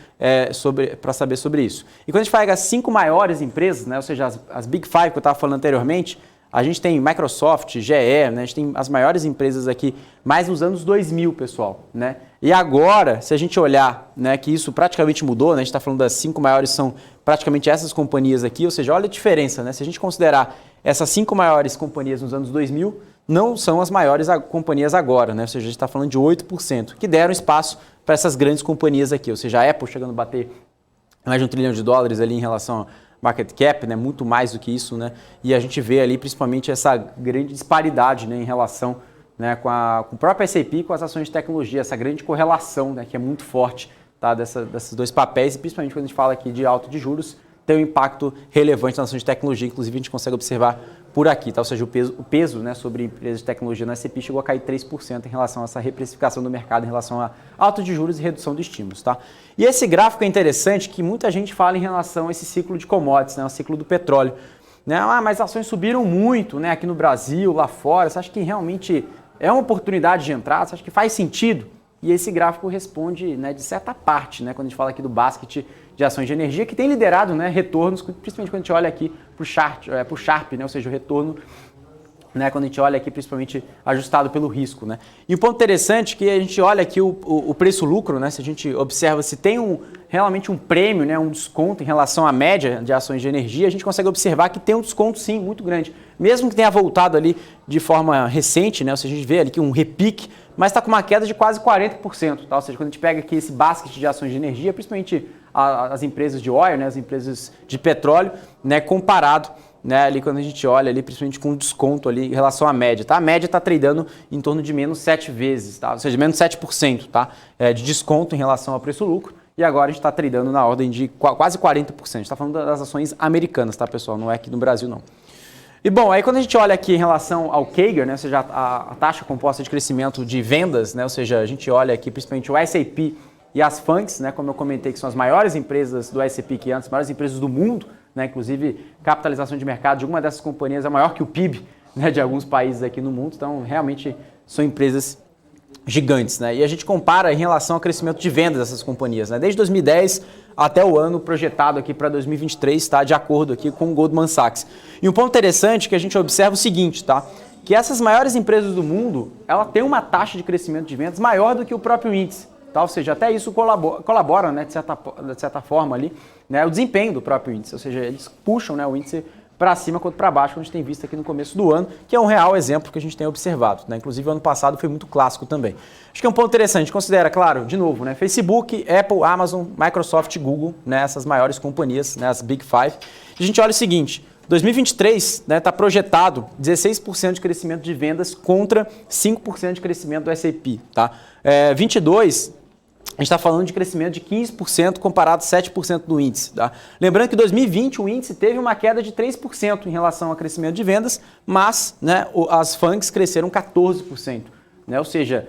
para saber sobre isso. E quando a gente pega as 5 maiores empresas, né, ou seja, as Big Five que eu estava falando anteriormente, a gente tem Microsoft, GE, né? A gente tem as maiores empresas aqui, mais nos anos 2000, pessoal. Né? E agora, se a gente olhar, né, que isso praticamente mudou, né? A gente está falando das 5 maiores, são praticamente essas companhias aqui, ou seja, olha a diferença. Né? Se a gente considerar essas 5 maiores companhias nos anos 2000, não são as maiores companhias agora, né? Ou seja, a gente está falando de 8%, que deram espaço para essas grandes companhias aqui. Ou seja, a Apple chegando a bater mais de $1 trilhão ali em relação a market cap, né, muito mais do que isso, né, e a gente vê ali principalmente essa grande disparidade, né, em relação, né, com o próprio S&P e com as ações de tecnologia, essa grande correlação, né, que é muito forte, tá, desses dois papéis, e principalmente quando a gente fala aqui de alta de juros, tem um impacto relevante nas ações de tecnologia, inclusive a gente consegue observar por aqui, tá? Ou seja, o peso, né, sobre empresas de tecnologia no S&P chegou a cair 3% em relação a essa reprecificação do mercado, em relação a alta de juros e redução de estímulos. Tá? E esse gráfico é interessante que muita gente fala em relação a esse ciclo de commodities, né, o ciclo do petróleo. Né? Mas as ações subiram muito, né, aqui no Brasil, lá fora, você acha que realmente é uma oportunidade de entrada? Você acha que faz sentido? E esse gráfico responde, né, de certa parte, né, quando a gente fala aqui do basket de ações de energia, que tem liderado, né, retornos, principalmente quando a gente olha aqui para o Sharpe, né, ou seja, o retorno, né, quando a gente olha aqui principalmente ajustado pelo risco. Né. E o ponto interessante é que a gente olha aqui o preço-lucro, né, se a gente observa se tem realmente um prêmio, né, um desconto em relação à média de ações de energia, a gente consegue observar que tem um desconto sim muito grande, mesmo que tenha voltado ali de forma recente, né, ou seja, a gente vê ali que um repique, mas está com uma queda de quase 40%, tá? Ou seja, quando a gente pega aqui esse basket de ações de energia, principalmente as empresas de oil, né, as empresas de petróleo, né, comparado, né, ali quando a gente olha ali, principalmente com desconto ali em relação à média, tá? A média está tradando em torno de menos 7 vezes, tá? Ou seja, menos 7%, tá? De desconto em relação ao preço-lucro, e agora a gente está tradando na ordem de quase 40%. A gente está falando das ações americanas, tá, pessoal? Não é aqui no Brasil, não. E bom, aí quando a gente olha aqui em relação ao CAGR, né, ou seja, a taxa composta de crescimento de vendas, né, ou seja, a gente olha aqui principalmente o S&P e as FANGs, né, como eu comentei, que são as maiores empresas do S&P 500, as maiores empresas do mundo, né, inclusive capitalização de mercado de uma dessas companhias é maior que o PIB, né, de alguns países aqui no mundo, então realmente são empresas gigantes, né? E a gente compara em relação ao crescimento de vendas dessas companhias, né? Desde 2010 até o ano projetado aqui para 2023, está de acordo aqui com o Goldman Sachs. E um ponto interessante que a gente observa é o seguinte, tá? Que essas maiores empresas do mundo, ela tem uma taxa de crescimento de vendas maior do que o próprio índice, tá? Ou seja, até isso colabora, né, de certa forma ali, né, o desempenho do próprio índice, ou seja, eles puxam, né, o índice para cima quanto para baixo, como a gente tem visto aqui no começo do ano, que é um real exemplo que a gente tem observado. Né? Inclusive, o ano passado foi muito clássico também. Acho que é um ponto interessante, a gente considera, claro, de novo, né? Facebook, Apple, Amazon, Microsoft, Google, né? Essas maiores companhias, né? As Big Five. E a gente olha o seguinte, 2023 está projetado 16% de crescimento de vendas contra 5% de crescimento do S&P. Tá? 22%, a gente está falando de crescimento de 15% comparado a 7% do índice. Tá? Lembrando que em 2020 o índice teve uma queda de 3% em relação ao crescimento de vendas, mas, né, as FANGs cresceram 14%. Né? Ou seja,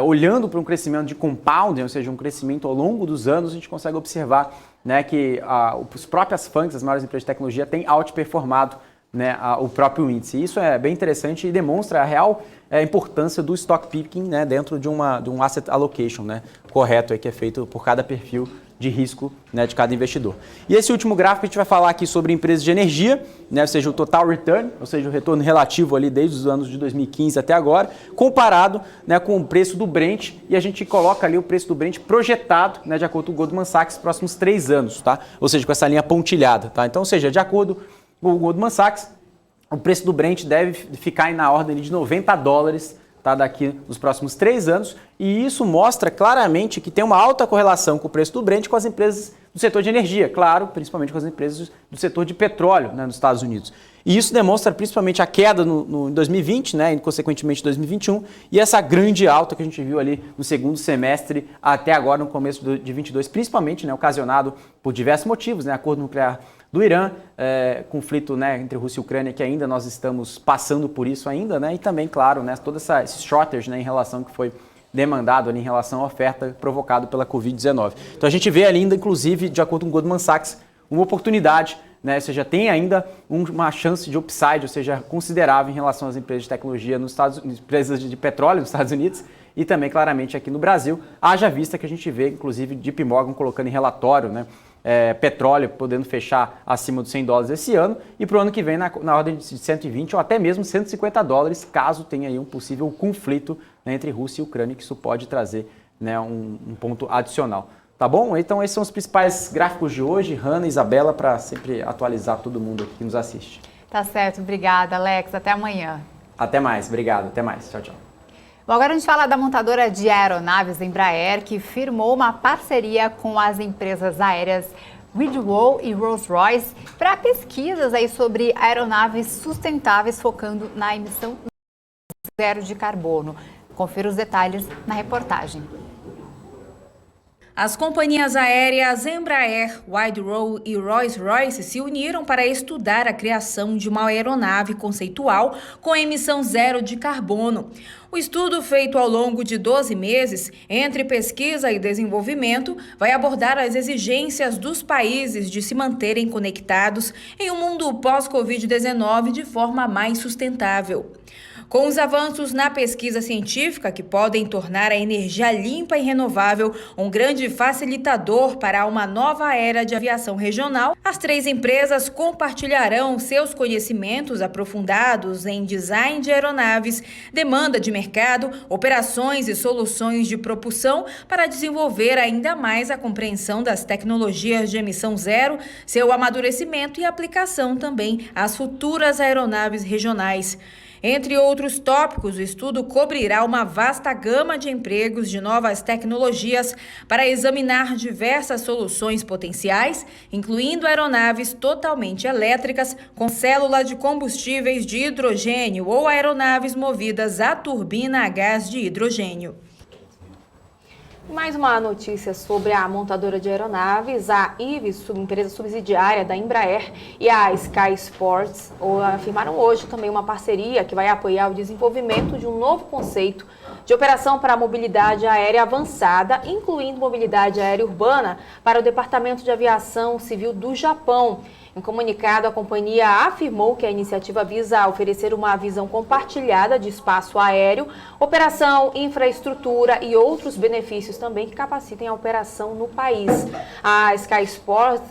olhando para um crescimento de compounding, ou seja, um crescimento ao longo dos anos, a gente consegue observar, né, que as próprias FANGs, as maiores empresas de tecnologia, têm outperformado, né, o próprio índice. E isso é bem interessante e demonstra a real importância do stock picking, né, dentro de um asset allocation, né, correto aí, que é feito por cada perfil de risco, né, de cada investidor. E esse último gráfico a gente vai falar aqui sobre empresas de energia, né, ou seja, o total return, ou seja, o retorno relativo ali desde os anos de 2015 até agora, comparado, né, com o preço do Brent, e a gente coloca ali o preço do Brent projetado, né, de acordo com o Goldman Sachs, nos próximos 3 anos, tá? Ou seja, com essa linha pontilhada, tá? Então, ou seja, de acordo com o Goldman Sachs, o preço do Brent deve ficar na ordem de $90, tá, daqui nos próximos 3 anos, e isso mostra claramente que tem uma alta correlação com o preço do Brent com as empresas do setor de energia, claro, principalmente com as empresas do setor de petróleo, né, nos Estados Unidos. E isso demonstra principalmente a queda em 2020, né, e consequentemente 2021, e essa grande alta que a gente viu ali no segundo semestre até agora, no começo de 2022, principalmente, né, ocasionado por diversos motivos, né, acordo nuclear do Irã, conflito, né, entre Rússia e Ucrânia, que ainda nós estamos passando por isso ainda, né, e também, claro, né, todo esse shortage, né, em relação que foi demandado ali em relação à oferta provocado pela Covid-19. Então a gente vê ali ainda, inclusive, de acordo com o Goldman Sachs, uma oportunidade, né, ou seja, tem ainda uma chance de upside, ou seja, considerável em relação às empresas de tecnologia empresas de petróleo nos Estados Unidos e também, claramente, aqui no Brasil, haja vista que a gente vê, inclusive, JP Morgan colocando em relatório, né, petróleo podendo fechar acima dos $100 esse ano e para o ano que vem na ordem de 120 ou até mesmo $150, caso tenha aí um possível conflito, né, entre Rússia e Ucrânia, que isso pode trazer, né, um ponto adicional. Tá bom? Então esses são os principais gráficos de hoje. Hanna e Isabela, para sempre atualizar todo mundo aqui que nos assiste. Tá certo, obrigada, Alex. Até amanhã. Até mais, obrigado. Até mais. Tchau, tchau. Bom, agora a gente fala da montadora de aeronaves Embraer, que firmou uma parceria com as empresas aéreas Widrow e Rolls-Royce para pesquisas aí sobre aeronaves sustentáveis, focando na emissão zero de carbono. Confira os detalhes na reportagem. As companhias aéreas Embraer, Widrow e Rolls-Royce se uniram para estudar a criação de uma aeronave conceitual com emissão zero de carbono. O estudo, feito ao longo de 12 meses, entre pesquisa e desenvolvimento, vai abordar as exigências dos países de se manterem conectados em um mundo pós-Covid-19 de forma mais sustentável. Com os avanços na pesquisa científica, que podem tornar a energia limpa e renovável um grande facilitador para uma nova era de aviação regional, as 3 empresas compartilharão seus conhecimentos aprofundados em design de aeronaves, demanda de mercado, operações e soluções de propulsão para desenvolver ainda mais a compreensão das tecnologias de emissão zero, seu amadurecimento e aplicação também às futuras aeronaves regionais. Entre outros tópicos, o estudo cobrirá uma vasta gama de empregos de novas tecnologias para examinar diversas soluções potenciais, incluindo aeronaves totalmente elétricas com célula de combustíveis de hidrogênio ou aeronaves movidas a turbina a gás de hidrogênio. Mais uma notícia sobre a montadora de aeronaves, a IVES, empresa subsidiária da Embraer, e a Sky Sports afirmaram hoje também uma parceria que vai apoiar o desenvolvimento de um novo conceito de operação para a mobilidade aérea avançada, incluindo mobilidade aérea urbana, para o Departamento de Aviação Civil do Japão. Em comunicado, a companhia afirmou que a iniciativa visa oferecer uma visão compartilhada de espaço aéreo, operação, infraestrutura e outros benefícios também que capacitem a operação no país. A Sky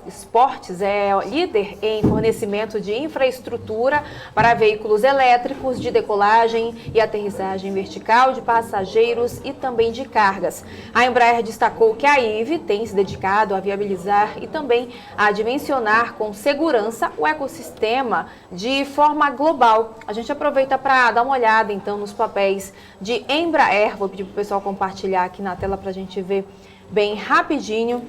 Sports é líder em fornecimento de infraestrutura para veículos elétricos de decolagem e aterrissagem vertical de passageiros e também de cargas. A Embraer destacou que a IVE tem se dedicado a viabilizar e também a dimensionar com segurança o ecossistema de forma global. A gente aproveita para dar uma olhada então nos papéis de Embraer. Vou pedir para o pessoal compartilhar aqui na tela para a gente ver bem rapidinho.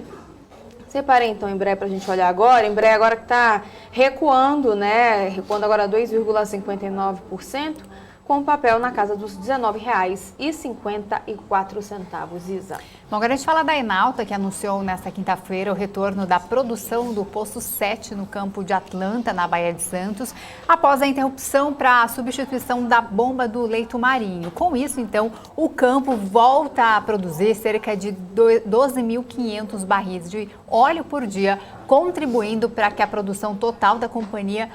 Separei então Embraer para a gente olhar agora. Embraer agora que está recuando, né? Recuando agora 2,59%. Com o papel na casa dos R$19,54, Isa. Bom, agora a gente fala da Enalta, que anunciou nesta quinta-feira o retorno da produção do Poço 7 no campo de Atlanta, na Baía de Santos, após a interrupção para a substituição da bomba do leito marinho. Com isso, então, o campo volta a produzir cerca de 12.500 barris de óleo por dia, contribuindo para que a produção total da companhia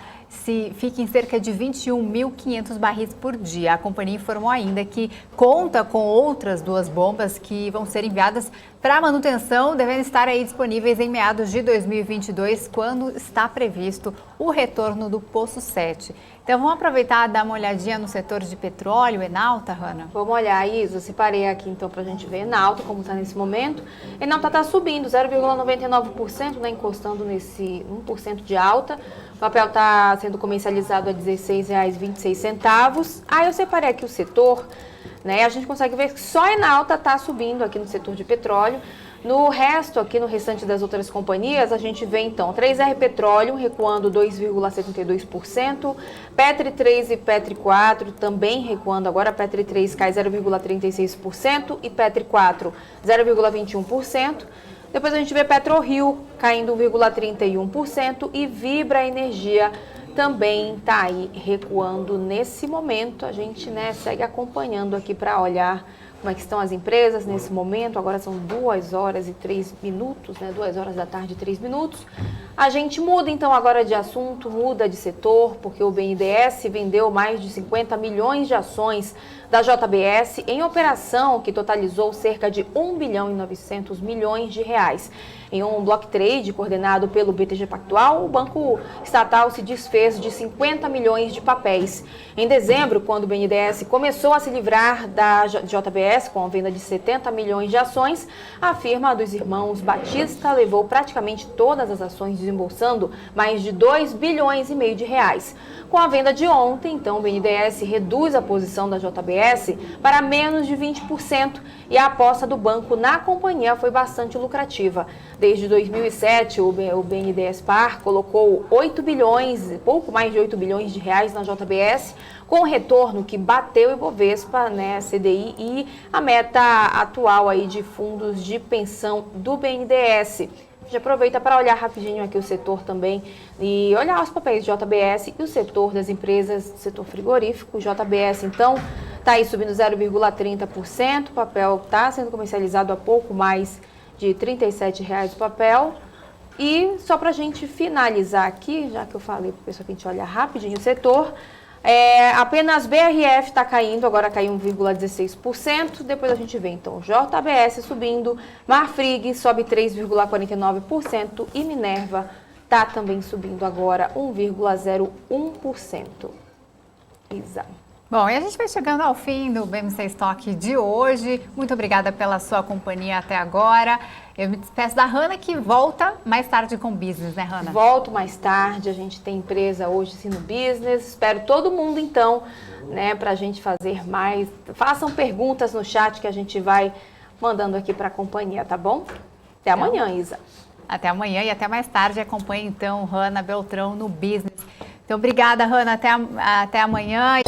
fique em cerca de 21.500 barris por dia. A companhia informou ainda que conta com outras 2 bombas que vão ser enviadas para manutenção, devendo estar aí disponíveis em meados de 2022, quando está previsto o retorno do Poço 7. Então vamos aproveitar e dar uma olhadinha no setor de petróleo, Enalta, Hanna? Vamos olhar, Isa. Separei aqui então para a gente ver Enalta, como está nesse momento. Enalta está subindo 0,99%, né, encostando nesse 1% de alta. O papel está sendo comercializado a R$16,26. Aí eu separei aqui o setor, né? A gente consegue ver que só Enalta está subindo aqui no setor de petróleo. No resto, aqui no restante das outras companhias, a gente vê então 3R Petroleum recuando 2,72%, Petri 3 e Petri 4 também recuando agora, Petri 3 cai 0,36% e Petri 4 0,21%. Depois a gente vê PetroRio caindo 1,31% e Vibra Energia também está aí recuando nesse momento. A gente segue acompanhando aqui para olhar como é que estão as empresas nesse momento. Agora são 2 horas e 3 minutos, 2 horas da tarde e 3 minutos. A gente muda então agora de assunto, muda de setor, porque o BNDES vendeu mais de 50 milhões de ações da JBS em operação que totalizou cerca de 1 bilhão e 900 milhões de reais. Em um block trade coordenado pelo BTG Pactual, o banco estatal se desfez de 50 milhões de papéis. Em dezembro, quando o BNDES começou a se livrar da JBS com a venda de 70 milhões de ações, a firma dos irmãos Batista levou praticamente todas as ações, desembolsando mais de 2 bilhões e meio de reais. Com a venda de ontem, então, o BNDES reduz a posição da JBS para menos de 20% e a aposta do banco na companhia foi bastante lucrativa. Desde 2007, o BNDES Par colocou 8 bilhões, pouco mais de 8 bilhões de reais na JBS, com o retorno que bateu o Ibovespa, CDI e a meta atual aí de fundos de pensão do BNDES. A gente aproveita para olhar rapidinho aqui o setor também e olhar os papéis de JBS e o setor das empresas, setor frigorífico. O JBS, então, está aí subindo 0,30%, o papel está sendo comercializado a pouco mais de R$ 37,00 o papel. E só para a gente finalizar aqui, já que eu falei para o pessoal que a gente olha rapidinho o setor, apenas BRF está caindo, agora caiu 1,16%, depois a gente vê então JBS subindo, Marfrig sobe 3,49% e Minerva está também subindo agora 1,01%. Isa. Bom, e a gente vai chegando ao fim do BMC Stock de hoje. Muito obrigada pela sua companhia até agora. Eu me despeço da Hanna, que volta mais tarde com o Business, né, Hanna? Volto mais tarde, a gente tem empresa hoje sim no Business. Espero todo mundo, então, para a gente fazer mais. Façam perguntas no chat que a gente vai mandando aqui para a companhia, tá bom? Até amanhã, Isa. Até amanhã e até mais tarde. Acompanhe, então, Hanna Beltrão no Business. Então, obrigada, Hanna. Até amanhã.